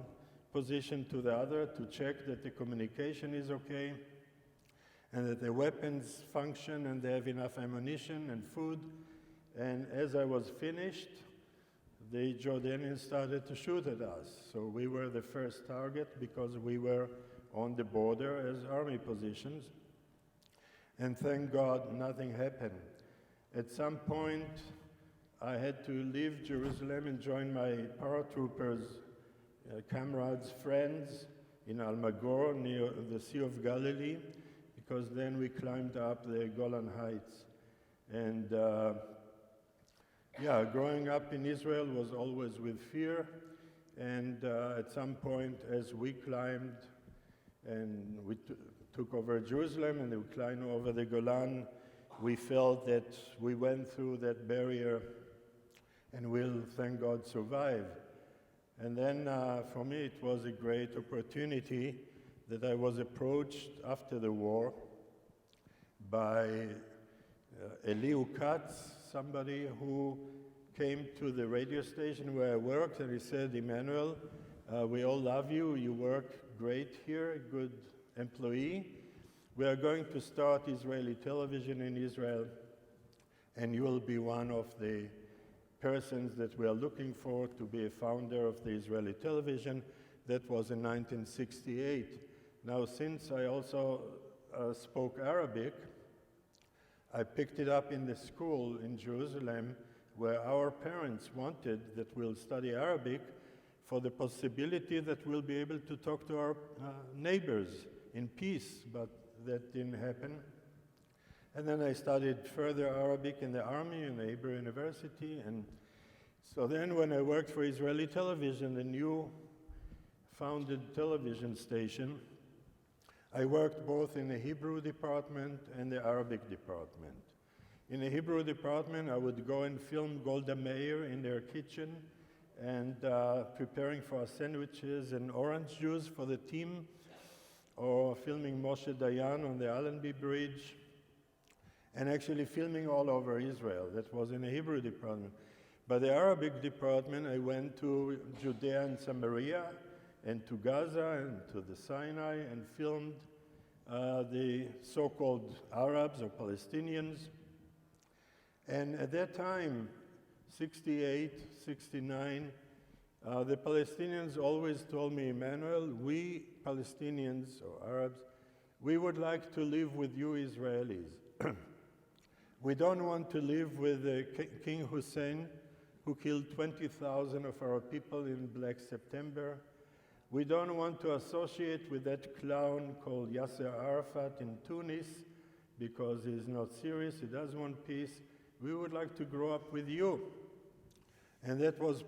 position to the other to check that the communication is okay and that the weapons function and they have enough ammunition and food. And as I was finished, the Jordanians started to shoot at us. So we were the first target because we were on the border as army positions. And thank God nothing happened. At some point, I had to leave Jerusalem and join my paratroopers, comrades, friends in Almagor near the Sea of Galilee, because then we climbed up the Golan Heights. And growing up in Israel was always with fear. And at some point, as we climbed and we took over Jerusalem and we climbed over the Golan, we felt that we went through that barrier and will, thank God, survive. And then for me, it was a great opportunity that I was approached after the war by Elihu Katz, somebody who came to the radio station where I worked, and he said, Emmanuel, we all love you. You work great here, good employee. We are going to start Israeli television in Israel, and you will be one of the persons that we are looking for to be a founder of the Israeli television. That was in 1968. Now, since I also spoke Arabic, I picked it up in the school in Jerusalem where our parents wanted that we'll study Arabic for the possibility that we'll be able to talk to our neighbors in peace, but that didn't happen. And then I studied further Arabic in the army in the Hebrew University. And so then when I worked for Israeli television, the new founded television station, I worked both in the Hebrew department and the Arabic department. In the Hebrew department, I would go and film Golda Meir in their kitchen and preparing for our sandwiches and orange juice for the team, or filming Moshe Dayan on the Allenby Bridge, and actually filming all over Israel. That was in the Hebrew department. By the Arabic department, I went to Judea and Samaria, and to Gaza, and to the Sinai, and filmed the so-called Arabs or Palestinians. And at that time, 68, 69, the Palestinians always told me, Emmanuel, we Palestinians or Arabs, we would like to live with you Israelis. We don't want to live with King Hussein, who killed 20,000 of our people in Black September. We don't want to associate with that clown called Yasser Arafat in Tunis, because he's not serious, he doesn't want peace. We would like to grow up with you. And that was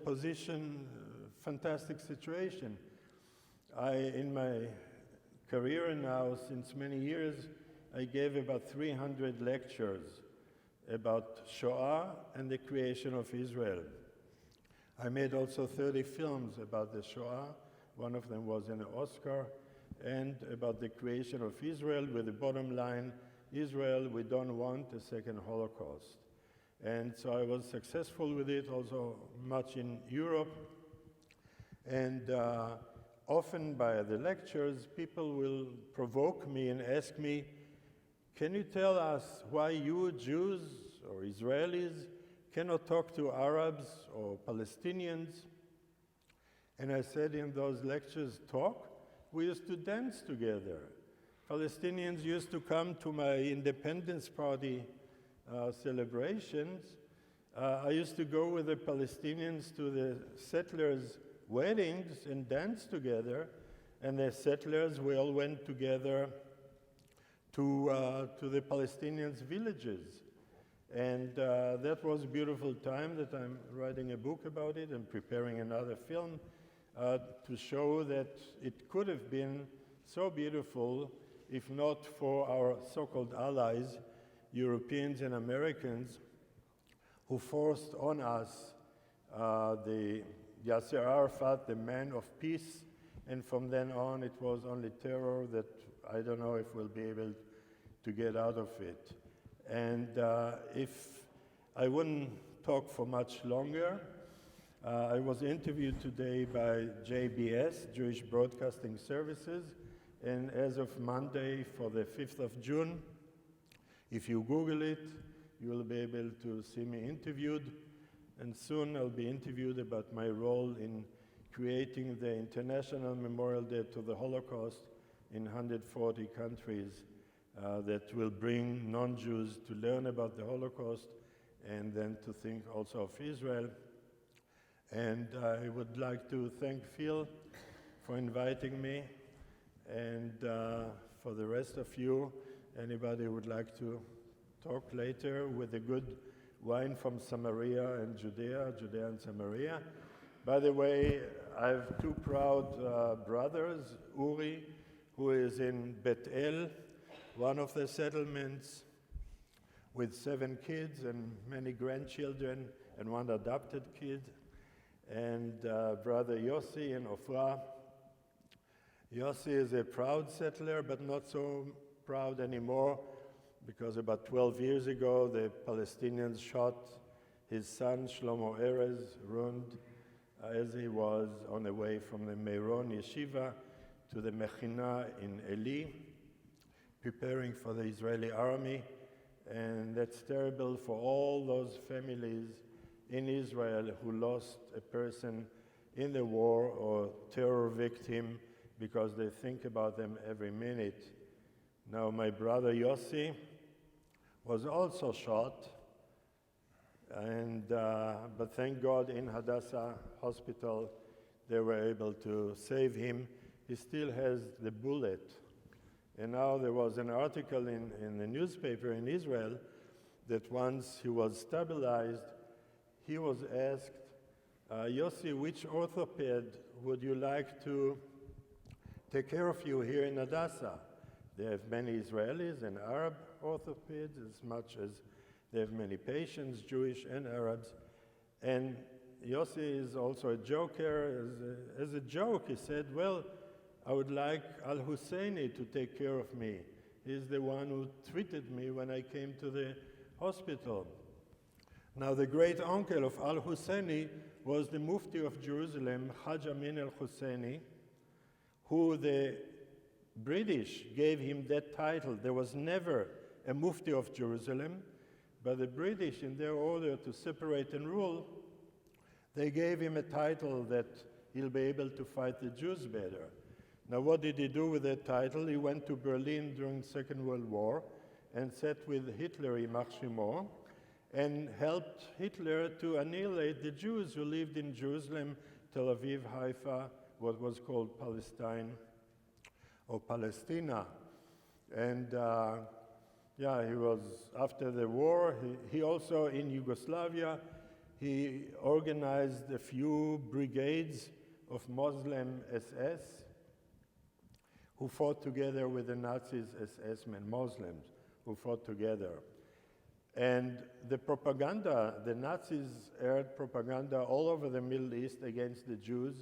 fantastic situation. In my career now, since many years, I gave about 300 lectures about Shoah and the creation of Israel. I made also 30 films about the Shoah. One of them was an Oscar, and about the creation of Israel with the bottom line, Israel, we don't want a second Holocaust. And so I was successful with it, also much in Europe. And often by the lectures, people will provoke me and ask me, can you tell us why you Jews or Israelis cannot talk to Arabs or Palestinians? And I said in those lectures, talk? We used to dance together. Palestinians used to come to my independence party celebrations. I used to go with the Palestinians to the settlers' weddings and dance together. And the settlers, we all went together to the Palestinians' villages. And that was a beautiful time that I'm writing a book about it and preparing another film to show that it could have been so beautiful if not for our so-called allies, Europeans and Americans, who forced on us the Yasser Arafat, the man of peace, and from then on it was only terror that I don't know if we'll be able to get out of it. And if I wouldn't talk for much longer, I was interviewed today by JBS, Jewish Broadcasting Services, and as of Monday for the 5th of June, if you Google it, you will be able to see me interviewed, and soon I'll be interviewed about my role in creating the International Memorial Day to the Holocaust in 140 countries that will bring non-Jews to learn about the Holocaust and then to think also of Israel. And I would like to thank Phil for inviting me, and for the rest of you, anybody who would like to talk later with the good wine from Samaria and Judea and Samaria. By the way, I have two proud brothers, Uri, who is in Bet El, one of the settlements, with 7 kids and many grandchildren and 1 adopted kid, and brother Yossi in Ofra. Yossi is a proud settler, but not so proud anymore, because about 12 years ago, the Palestinians shot his son, Shlomo Erez, ruined as he was on the way from the Meron Yeshiva to the Mechina in Eli, preparing for the Israeli army. And that's terrible for all those families in Israel who lost a person in the war or terror victim, because they think about them every minute. Now, my brother Yossi was also shot, and but thank God in Hadassah Hospital they were able to save him. He still has the bullet. And now there was an article in the newspaper in Israel that once he was stabilized, he was asked, Yossi, which orthoped would you like to take care of you here in Hadassah? They have many Israelis and Arab orthopeds as much as They have many patients, Jewish and Arabs. And Yossi is also a joker. As a joke, he said, well, I would like Al-Husseini to take care of me. He's the one who treated me when I came to the hospital. Now, the great uncle of Al-Husseini was the Mufti of Jerusalem, Haj Amin al-Husseini, who the British gave him that title. There was never a Mufti of Jerusalem, but the British, in their order to separate and rule, they gave him a title that he'll be able to fight the Jews better. Now, what did he do with that title? He went to Berlin during the Second World War and sat with Hitler, יימח שמו, and helped Hitler to annihilate the Jews who lived in Jerusalem, Tel Aviv, Haifa, what was called Palestine or Palestina. And yeah, he was, after the war, he also, in Yugoslavia, he organized a few brigades of Muslim SS who fought together with the Nazis, SS men, Muslims who fought together. And the propaganda, the Nazis aired propaganda all over the Middle East against the Jews.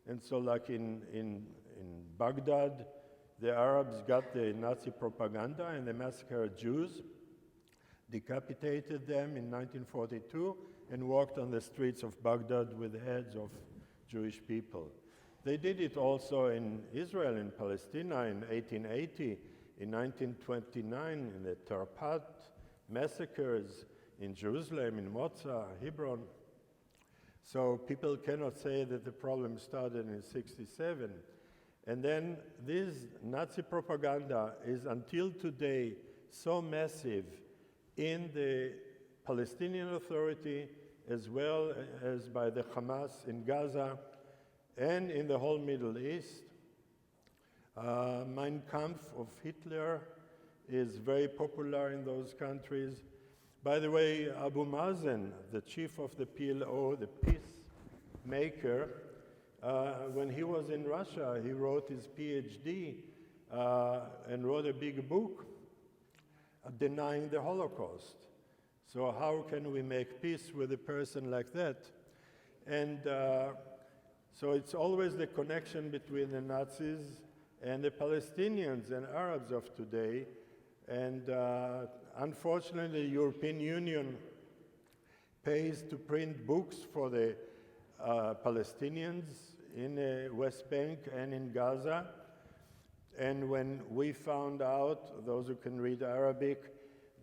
And so like in Baghdad, the Arabs got the Nazi propaganda and they massacred Jews, decapitated them in 1942, and walked on the streets of Baghdad with the heads of Jewish people. They did it also in Israel and Palestine in 1880, in 1929 in the Tarpat massacres in Jerusalem, in Moza, Hebron. So people cannot say that the problem started in 1967. And then this Nazi propaganda is until today so massive in the Palestinian Authority as well as by the Hamas in Gaza and in the whole Middle East. Mein Kampf of Hitler is very popular in those countries. By the way, Abu Mazen, the chief of the PLO, the peacemaker, when he was in Russia, he wrote his PhD and wrote a big book denying the Holocaust. So how can we make peace with a person like that? And so it's always the connection between the Nazis and the Palestinians and Arabs of today. And unfortunately, the European Union pays to print books for the Palestinians in the West Bank and in Gaza. And when we found out, those who can read Arabic,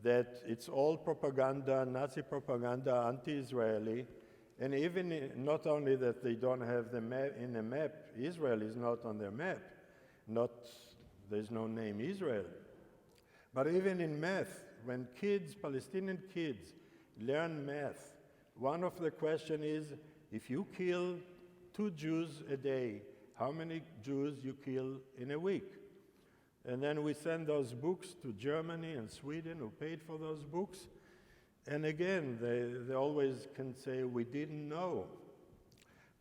that it's all propaganda, Nazi propaganda, anti-Israeli, and even not only that they don't have the map in the map, Israel is not on their map, there's no name Israel. But even in math, when kids, Palestinian kids, learn math, one of the questions is, if you kill 2 Jews a day, how many Jews you kill in a week? And then we send those books to Germany and Sweden, who paid for those books. And again, they always can say, we didn't know.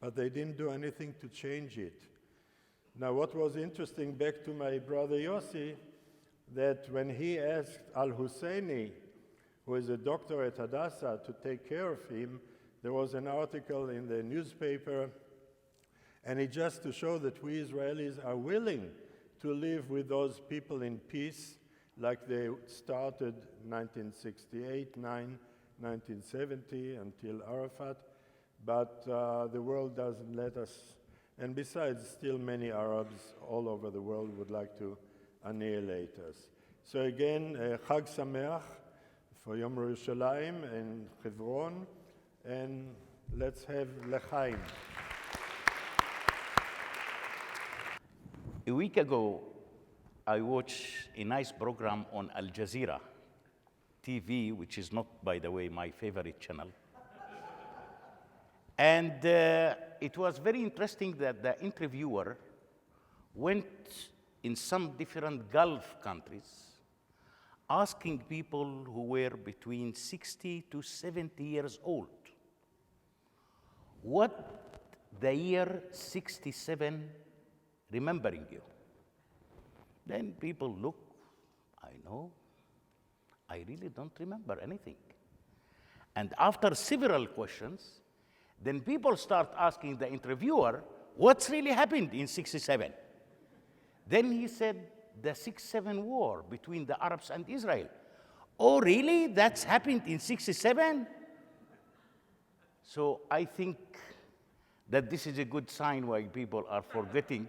But they didn't do anything to change it. Now, what was interesting, back to my brother Yossi, that when he asked Al-Husseini, who is a doctor at Hadassah, to take care of him, there was an article in the newspaper, and it just to show that we Israelis are willing to live with those people in peace, like they started 1968, 1970, until Arafat, but the world doesn't let us. And besides, still many Arabs all over the world would like to annihilate us. So again, Chag Sameach for Yom Yerushalayim and Hebron, and let's have L'chaim. A week ago, I watched a nice program on Al Jazeera TV, which is not, by the way, my favorite channel. And it was very interesting that the interviewer went in some different Gulf countries, asking people who were between 60 to 70 years old, what the year 67 remembering you. Then people look, I know, I really don't remember anything. And after several questions, then people start asking the interviewer, what's really happened in 67? Then he said, the 6-7 war between the Arabs and Israel. Oh, really? That's happened in 67? So I think that this is a good sign why people are forgetting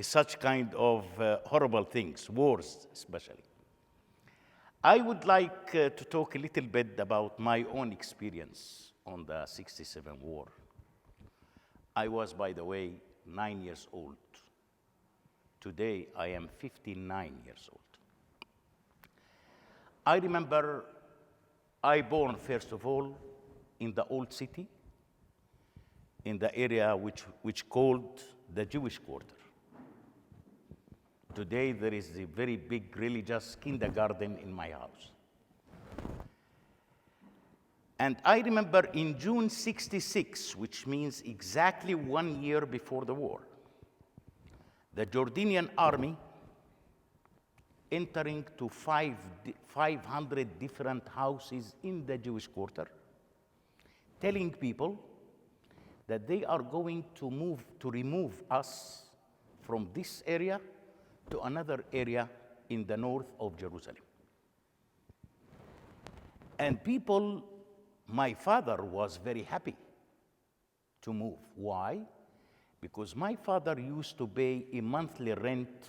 such kind of horrible things, wars especially. I would like to talk a little bit about my own experience on the 67 war. I was, by the way, 9 years old. Today, I am 59 years old. I remember I born, first of all, in the old city, in the area which called the Jewish Quarter. Today, there is a very big religious kindergarten in my house. And I remember in June 66, which means exactly 1 year before the war, the Jordanian army entering to 500 different houses in the Jewish Quarter, telling people that they are going to remove us from this area to another area in the north of Jerusalem. And people, my father was very happy to move. Why? Because my father used to pay a monthly rent,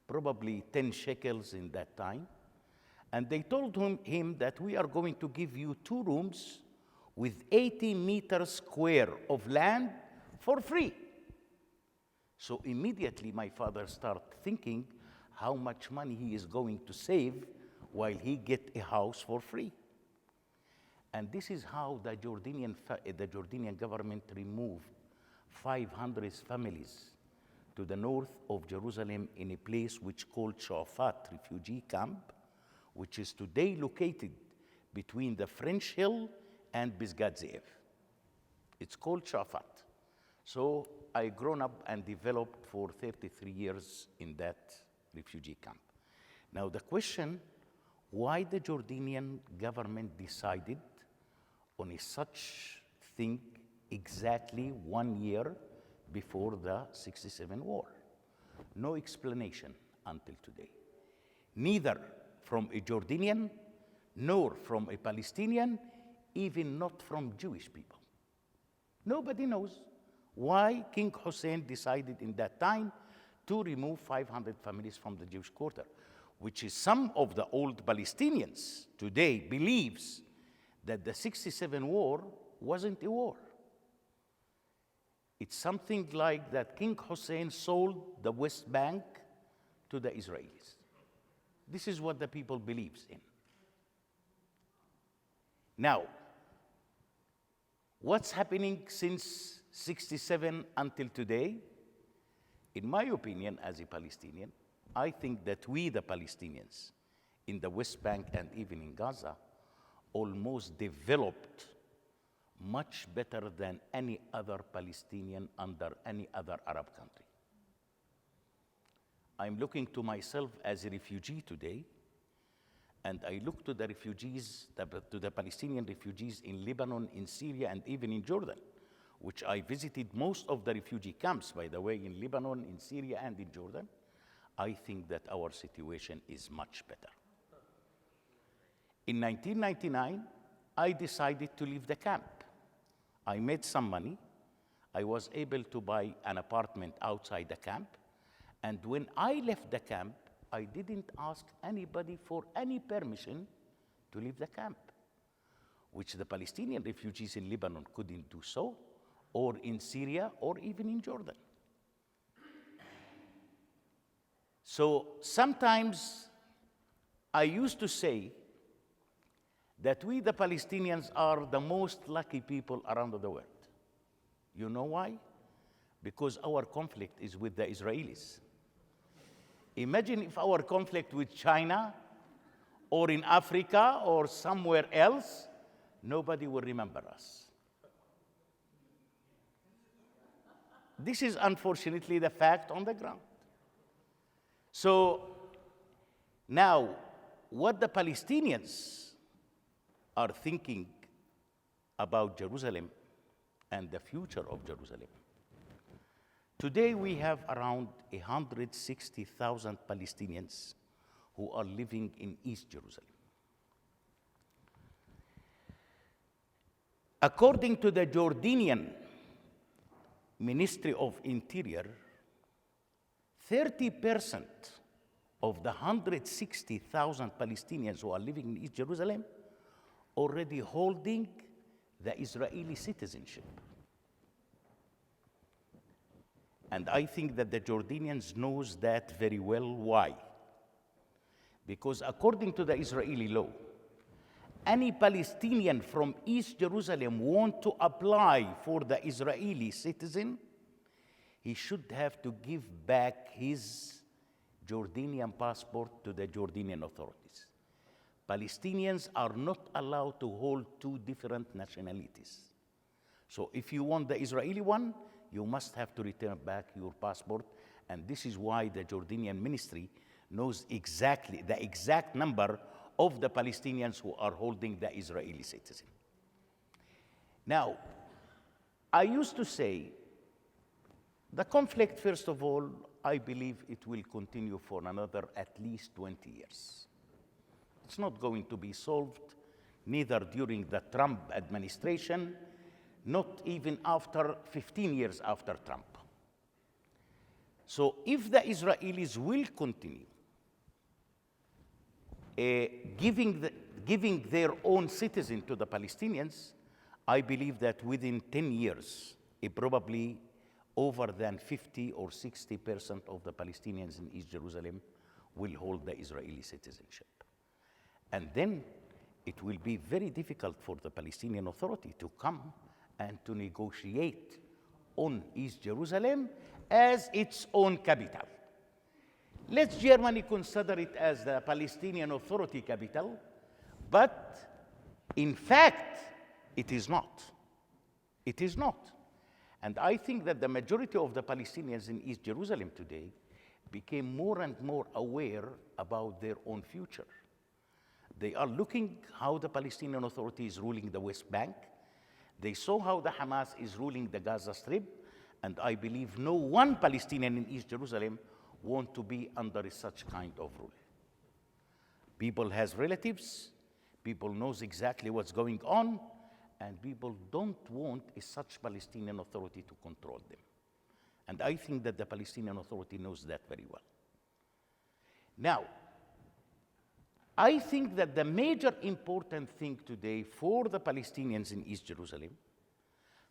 probably 10 shekels in that time. And they told him that we are going to give you 2 rooms with 80 meters square of land for free. So immediately my father started thinking how much money he is going to save while he get a house for free. And this is how the Jordanian government removed 500 families to the north of Jerusalem in a place which called Shafat refugee camp, which is today located between the French Hill and Pisgat Ze'ev. It's called Shafat. So I grown up and developed for 33 years in that refugee camp. Now the question, why the Jordanian government decided on a such thing exactly 1 year before the 67 war? No explanation until today. Neither from a Jordanian, nor from a Palestinian, even not from Jewish people. Nobody knows why King Hussein decided in that time to remove 500 families from the Jewish Quarter, which is some of the old Palestinians today believes that the 67 war wasn't a war. It's something like that King Hussein sold the West Bank to the Israelis. This is what the people believes in. Now, what's happening since 67 until today? In my opinion, as a Palestinian, I think that we, the Palestinians, in the West Bank and even in Gaza, almost developed much better than any other Palestinian under any other Arab country. I'm looking to myself as a refugee today, and I look to the refugees, to the Palestinian refugees in Lebanon, in Syria, and even in Jordan, which I visited most of the refugee camps, by the way, in Lebanon, in Syria, and in Jordan. I think that our situation is much better. In 1999, I decided to leave the camp. I made some money. I was able to buy an apartment outside the camp. And when I left the camp, I didn't ask anybody for any permission to leave the camp, which the Palestinian refugees in Lebanon couldn't do so, or in Syria, or even in Jordan. So sometimes I used to say that we, the Palestinians, are the most lucky people around the world. You know why? Because our conflict is with the Israelis. Imagine if our conflict with China, or in Africa, or somewhere else, nobody will remember us. This is unfortunately the fact on the ground. So now, what the Palestinians are thinking about Jerusalem and the future of Jerusalem. Today, we have around 160,000 Palestinians who are living in East Jerusalem. According to the Jordanian Ministry of Interior, 30% of the 160,000 Palestinians who are living in East Jerusalem already holding the Israeli citizenship. And I think that the Jordanians knows that very well. Why? Because according to the Israeli law, any Palestinian from East Jerusalem want to apply for the Israeli citizen, he should have to give back his Jordanian passport to the Jordanian authorities. Palestinians are not allowed to hold two different nationalities. So if you want the Israeli one, you must have to return back your passport. And this is why the Jordanian ministry knows exactly the exact number of the Palestinians who are holding the Israeli citizen. Now, I used to say, the conflict, first of all, I believe it will continue for another at least 20 years. It's not going to be solved, neither during the Trump administration, not even after 15 years after Trump. So if the Israelis will continue giving their own citizen to the Palestinians, I believe that within 10 years, probably over than 50 or 60% of the Palestinians in East Jerusalem will hold the Israeli citizenship. And then it will be very difficult for the Palestinian Authority to come and to negotiate on East Jerusalem as its own capital. Let Germany consider it as the Palestinian Authority capital, but in fact, it is not. It is not. And I think that the majority of the Palestinians in East Jerusalem today became more and more aware about their own future. They are looking how the Palestinian Authority is ruling the West Bank. They saw how the Hamas is ruling the Gaza Strip, and I believe no one Palestinian in East Jerusalem want to be under such kind of rule. People has relatives, people knows exactly what's going on, and people don't want such Palestinian Authority to control them. And I think that the Palestinian Authority knows that very well. Now, I think that the major important thing today for the Palestinians in East Jerusalem,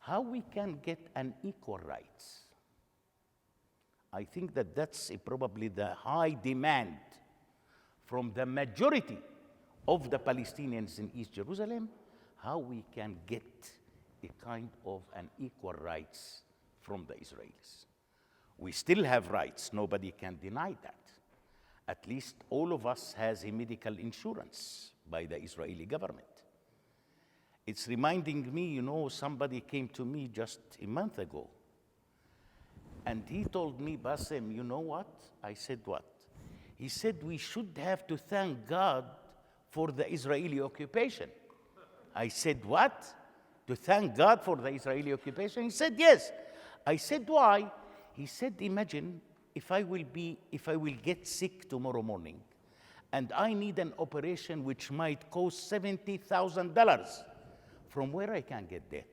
how we can get an equal rights. I think that that's probably the high demand from the majority of the Palestinians in East Jerusalem, how we can get a kind of an equal rights from the Israelis. We still have rights, nobody can deny that. At least all of us has a medical insurance by the Israeli government. It's reminding me, somebody came to me just a month ago, and he told me, Bassem, you know what? I said, what? He said, we should have to thank God for the Israeli occupation. I said, what? To thank God for the Israeli occupation? He said, yes. I said, why? He said, imagine if I will get sick tomorrow morning and I need an operation which might cost $70,000, from where I can get that?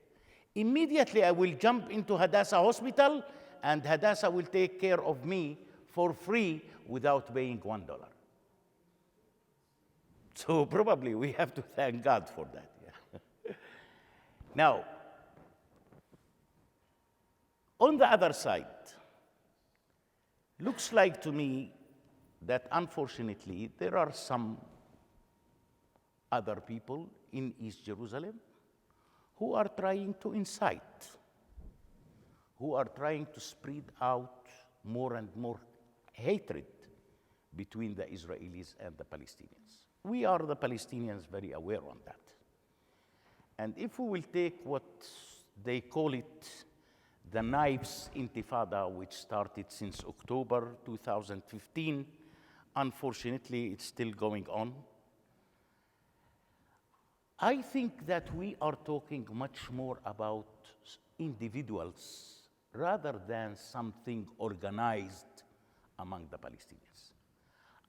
Immediately I will jump into Hadassah Hospital and Hadassah will take care of me for free without paying $1. So probably we have to thank God for that. Yeah. Now, on the other side, looks like to me that unfortunately there are some other people in East Jerusalem who are trying to incite, who are trying to spread out more and more hatred between the Israelis and the Palestinians. We are the Palestinians very aware on that. And if we will take what they call it, the Knives Intifada, which started since October 2015, unfortunately, it's still going on. I think that we are talking much more about individuals rather than something organized among the Palestinians.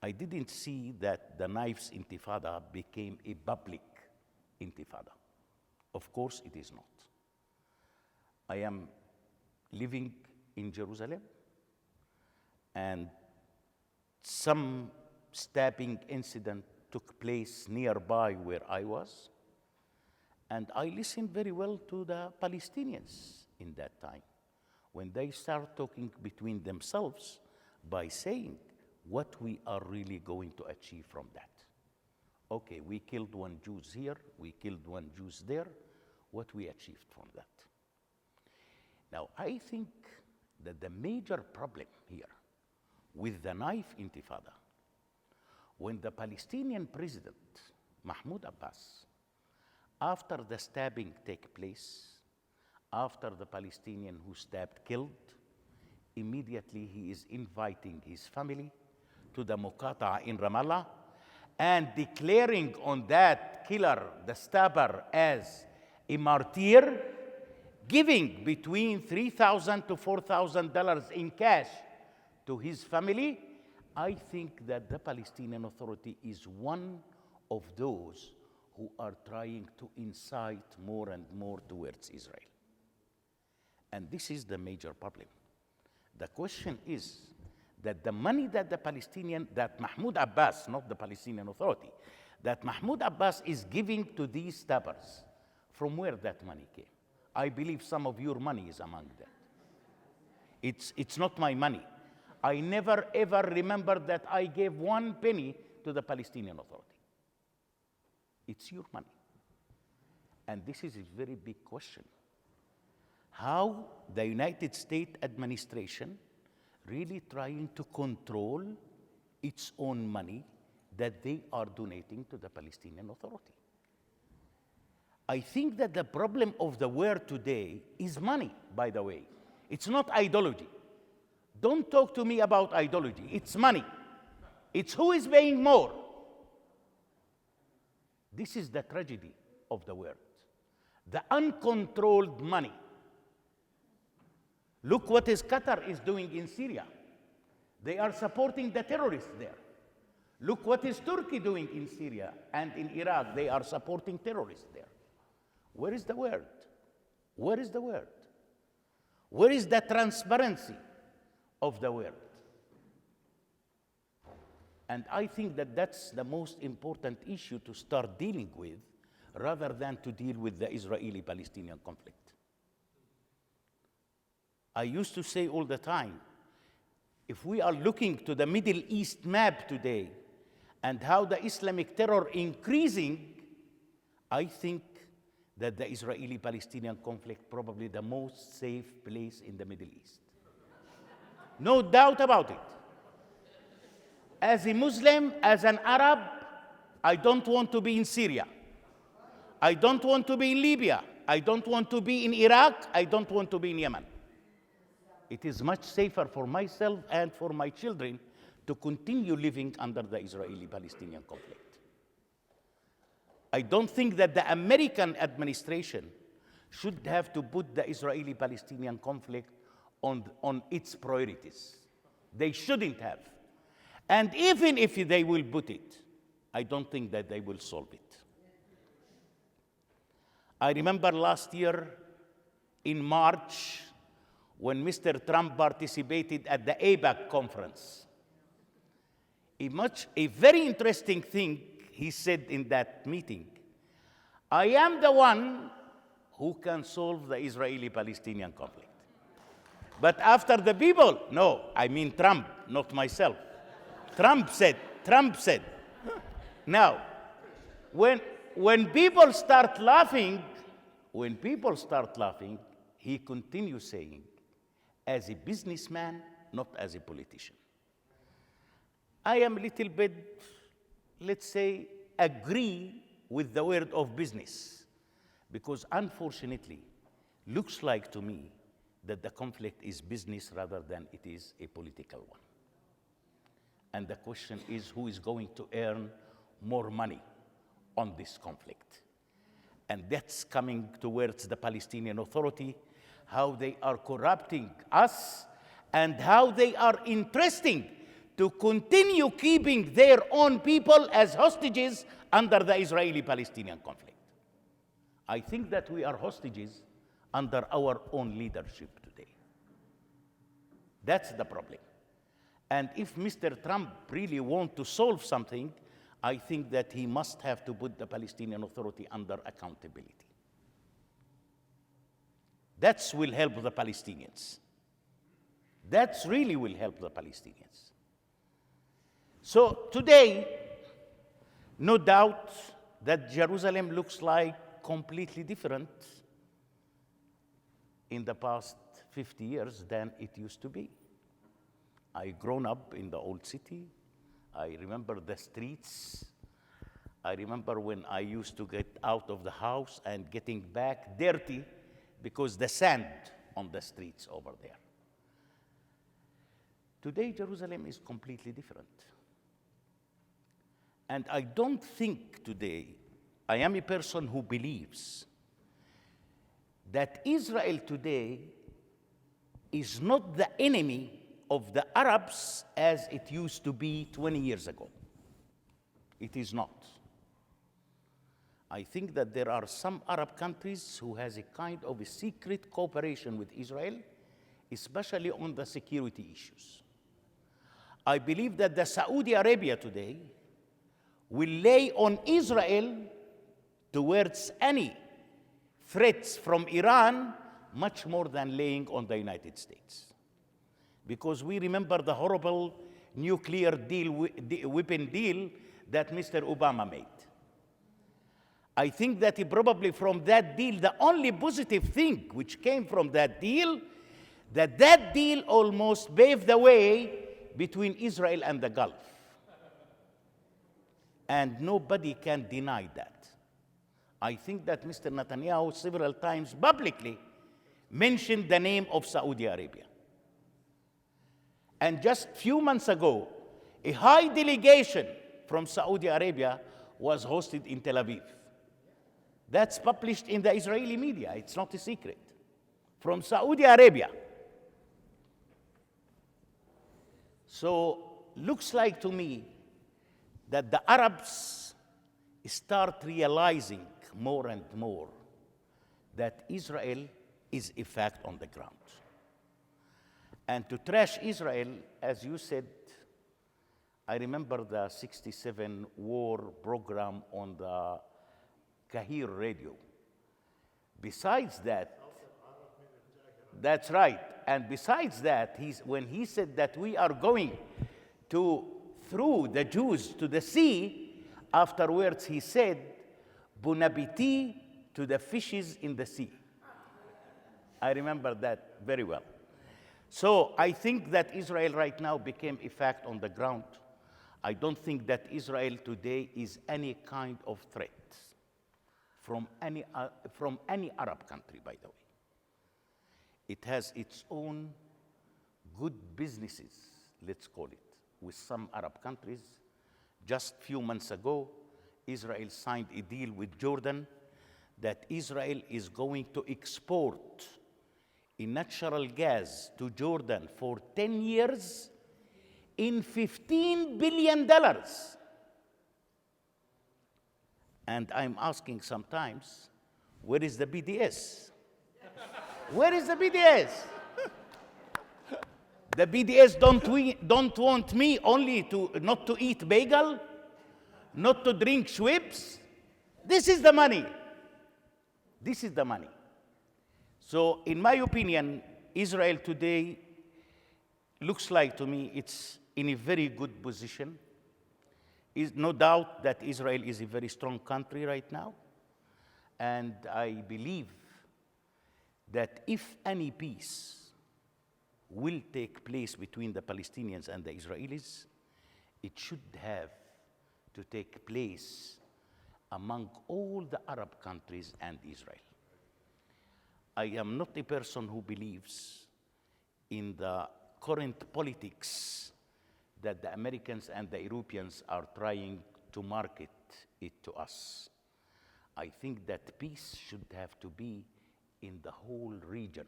I didn't see that the knives intifada became a public intifada. Of course, it is not. I am living in Jerusalem, and some stabbing incident took place nearby where I was, and I listened very well to the Palestinians in that time when they start talking between themselves by saying what we are really going to achieve from that. Okay, we killed one Jew here, we killed one Jew there, what we achieved from that. Now, I think that the major problem here with the knife intifada, when the Palestinian president, Mahmoud Abbas, after the stabbing take place, after the Palestinian who stabbed killed, immediately he is inviting his family to the Muqata'a in Ramallah and declaring on that killer, the stabber, as a martyr, giving between $3,000 to $4,000 in cash to his family. I think that the Palestinian Authority is one of those who are trying to incite more and more towards Israel. And this is the major problem. The question is that the money that that Mahmoud Abbas, not the Palestinian Authority, that Mahmoud Abbas is giving to these stabbers, from where that money came. I believe some of your money is among them. It's not my money. I never ever remember that I gave 1 penny to the Palestinian Authority. It's your money. And this is a very big question. How the United States administration really trying to control its own money that they are donating to the Palestinian Authority. I think that the problem of the world today is money, by the way. It's not ideology. Don't talk to me about ideology. It's money. It's who is paying more. This is the tragedy of the world. The uncontrolled money. Look what Qatar is doing in Syria. They are supporting the terrorists there. Look what is Turkey doing in Syria and in Iraq. They are supporting terrorists there. Where is the word? Where is the word? Where is the transparency of the word? And I think that that's the most important issue to start dealing with rather than to deal with the Israeli-Palestinian conflict. I used to say all the time, if we are looking to the Middle East map today and how the Islamic terror increasing, I think that the Israeli-Palestinian conflict probably the most safe place in the Middle East. No doubt about it. As a Muslim, as an Arab, I don't want to be in Syria. I don't want to be in Libya. I don't want to be in Iraq. I don't want to be in Yemen. It is much safer for myself and for my children to continue living under the Israeli-Palestinian conflict. I don't think that the American administration should have to put the Israeli-Palestinian conflict on its priorities. They shouldn't have. And even if they will put it, I don't think that they will solve it. I remember last year in March when Mr. Trump participated at the AIPAC conference. A very interesting thing he said in that meeting. I am the one who can solve the Israeli-Palestinian conflict. But after the people, no, I mean Trump, not myself. Trump said. Now, when people start laughing, he continues saying, as a businessman, not as a politician. I am a little bit, let's say, agree with the word of business, because unfortunately, looks like to me that the conflict is business rather than it is a political one. And the question is, who is going to earn more money on this conflict? and that's coming towards the Palestinian Authority, how they are corrupting us, and how they are interesting to continue keeping their own people as hostages under the Israeli-Palestinian conflict. I think that we are hostages under our own leadership today. That's the problem. And if Mr. Trump really wants to solve something, I think that he must have to put the Palestinian Authority under accountability. That will help the Palestinians. That really will help the Palestinians. So today, no doubt that Jerusalem looks like completely different in the past 50 years than it used to be. I grown up in the old city. I remember the streets. I remember when I used to get out of the house and getting back dirty because the sand on the streets over there. Today, Jerusalem is completely different. And I don't think today, I am a person who believes that Israel today is not the enemy of the Arabs as it used to be 20 years ago. It is not. I think that there are some Arab countries who has a kind of a secret cooperation with Israel, especially on the security issues. I believe that the Saudi Arabia today will lay on Israel towards any threats from Iran much more than laying on the United States. Because we remember the horrible nuclear weapon deal that Mr. Obama made. I think that probably from that deal, the only positive thing which came from that deal, that deal almost paved the way between Israel and the Gulf. And nobody can deny that. I think that Mr. Netanyahu several times publicly mentioned the name of Saudi Arabia. And just a few months ago, a high delegation from Saudi Arabia was hosted in Tel Aviv. That's published in the Israeli media. It's not a secret. From Saudi Arabia. So, looks like to me that the Arabs start realizing more and more that Israel is a fact on the ground. And to trash Israel, as you said, I remember the 67 war program on the Kahir radio. Besides that, that's right. And besides that, when he said that we are going to throw the Jews to the sea, afterwards he said, bon appetit to the fishes in the sea. I remember that very well. So I think that Israel right now became a fact on the ground. I don't think that Israel today is any kind of threat from any Arab country, by the way. It has its own good businesses, let's call it, with some Arab countries. Just a few months ago, Israel signed a deal with Jordan that Israel is going to export a natural gas to Jordan for 10 years in $15 billion. And I'm asking sometimes, where is the BDS? Where is the BDS? The BDS don't want me only not to eat bagel, not to drink Schweppes. This is the money. This is the money. So, in my opinion, Israel today looks like to me it's in a very good position. Is no doubt that Israel is a very strong country right now. And I believe that if any peace will take place between the Palestinians and the Israelis, it should have to take place among all the Arab countries and Israel. I am not a person who believes in the current politics that the Americans and the Europeans are trying to market it to us. I think that peace should have to be in the whole region,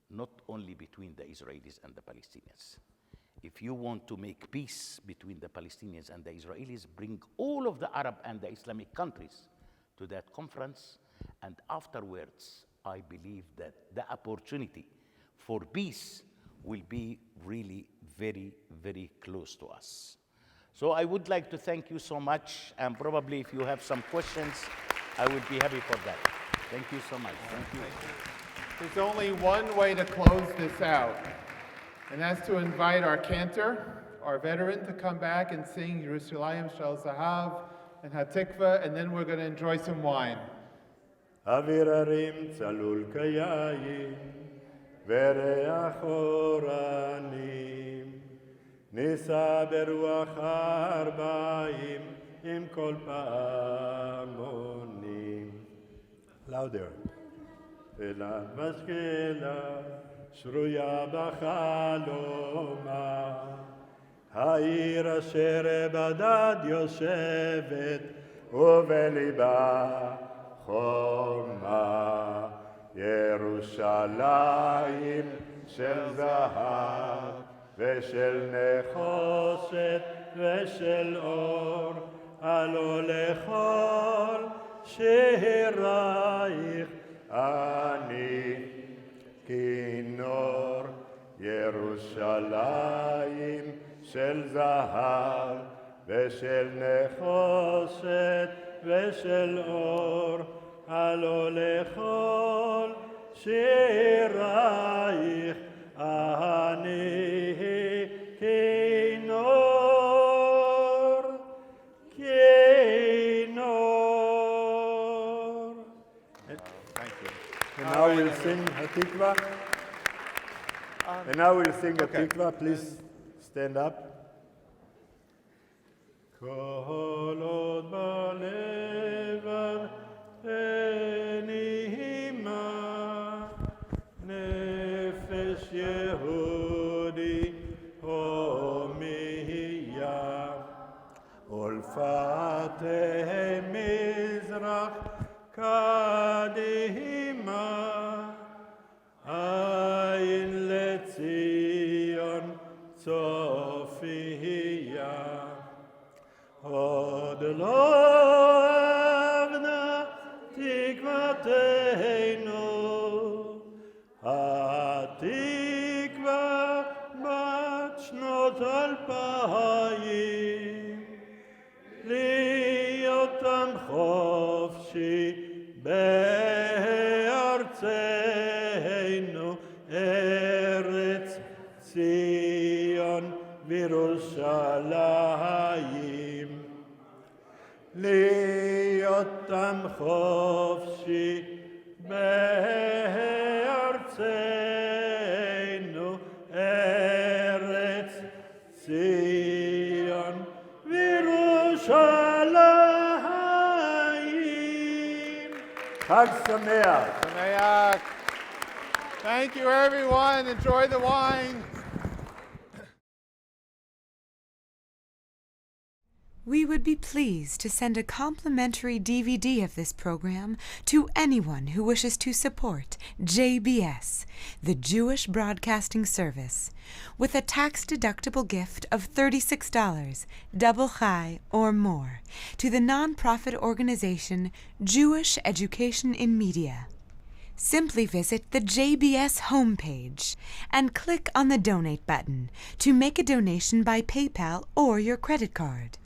not only between the Israelis and the Palestinians. If you want to make peace between the Palestinians and the Israelis, bring all of the Arab and the Islamic countries to that conference, and afterwards, I believe that the opportunity for peace will be really very, very close to us. So I would like to thank you so much, and probably if you have some questions, I would be happy for that. Thank you so much. Thank you. There's only one way to close this out, and that's to invite our cantor, our veteran, to come back and sing Yerushalayim Shel Zahav and Hatikva, and then we're going to enjoy some wine. אוויר הרים צלול כיין, וריח אורנים, נישא ברוח ארבעים, עם כל פעמונים. Louder. תפילה משכילה, שרויה בחלומה, העיר אשר בדד יושבת, ובליבה חומה, ירושלים של זהב ושל נחושת ושל אור, עלו לכל שירייך אני כינור, ירושלים של זהב ושל נחושת ושל אור, עלו לכל שירייך אני כינור, כינור. Thank you. And now we'll sing Hatikva. And now we'll sing Hatikva. Please stand up. כל עוד בלבב פנימה, נפש יהודי הומייה, ולפתי מזרח קדימה, עין לציון צופיה. עוד לא אבדה תקוותנו, התקווה בת שנות 2000, להיות עם חופשי בארצנו, ארץ ציון וירושלים. להיות עם חופשי בארצנו, ארץ ציון וירושלים. חג שמח. Sameach. Thank you, everyone. Enjoy the wine. We would be pleased to send a complimentary DVD of this program to anyone who wishes to support JBS, the Jewish Broadcasting Service, with a tax-deductible gift of $36, double chai or more, to the nonprofit organization Jewish Education in Media. Simply visit the JBS homepage and click on the Donate button to make a donation by PayPal or your credit card.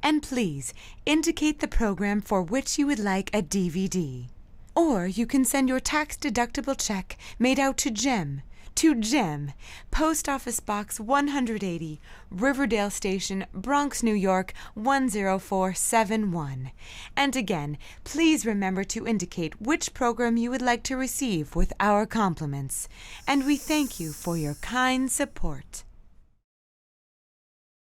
And please indicate the program for which you would like a DVD. Or you can send your tax-deductible check made out to GEM, Post Office Box 180, Riverdale Station, Bronx, New York 10471. And again, please remember to indicate which program you would like to receive with our compliments. And we thank you for your kind support.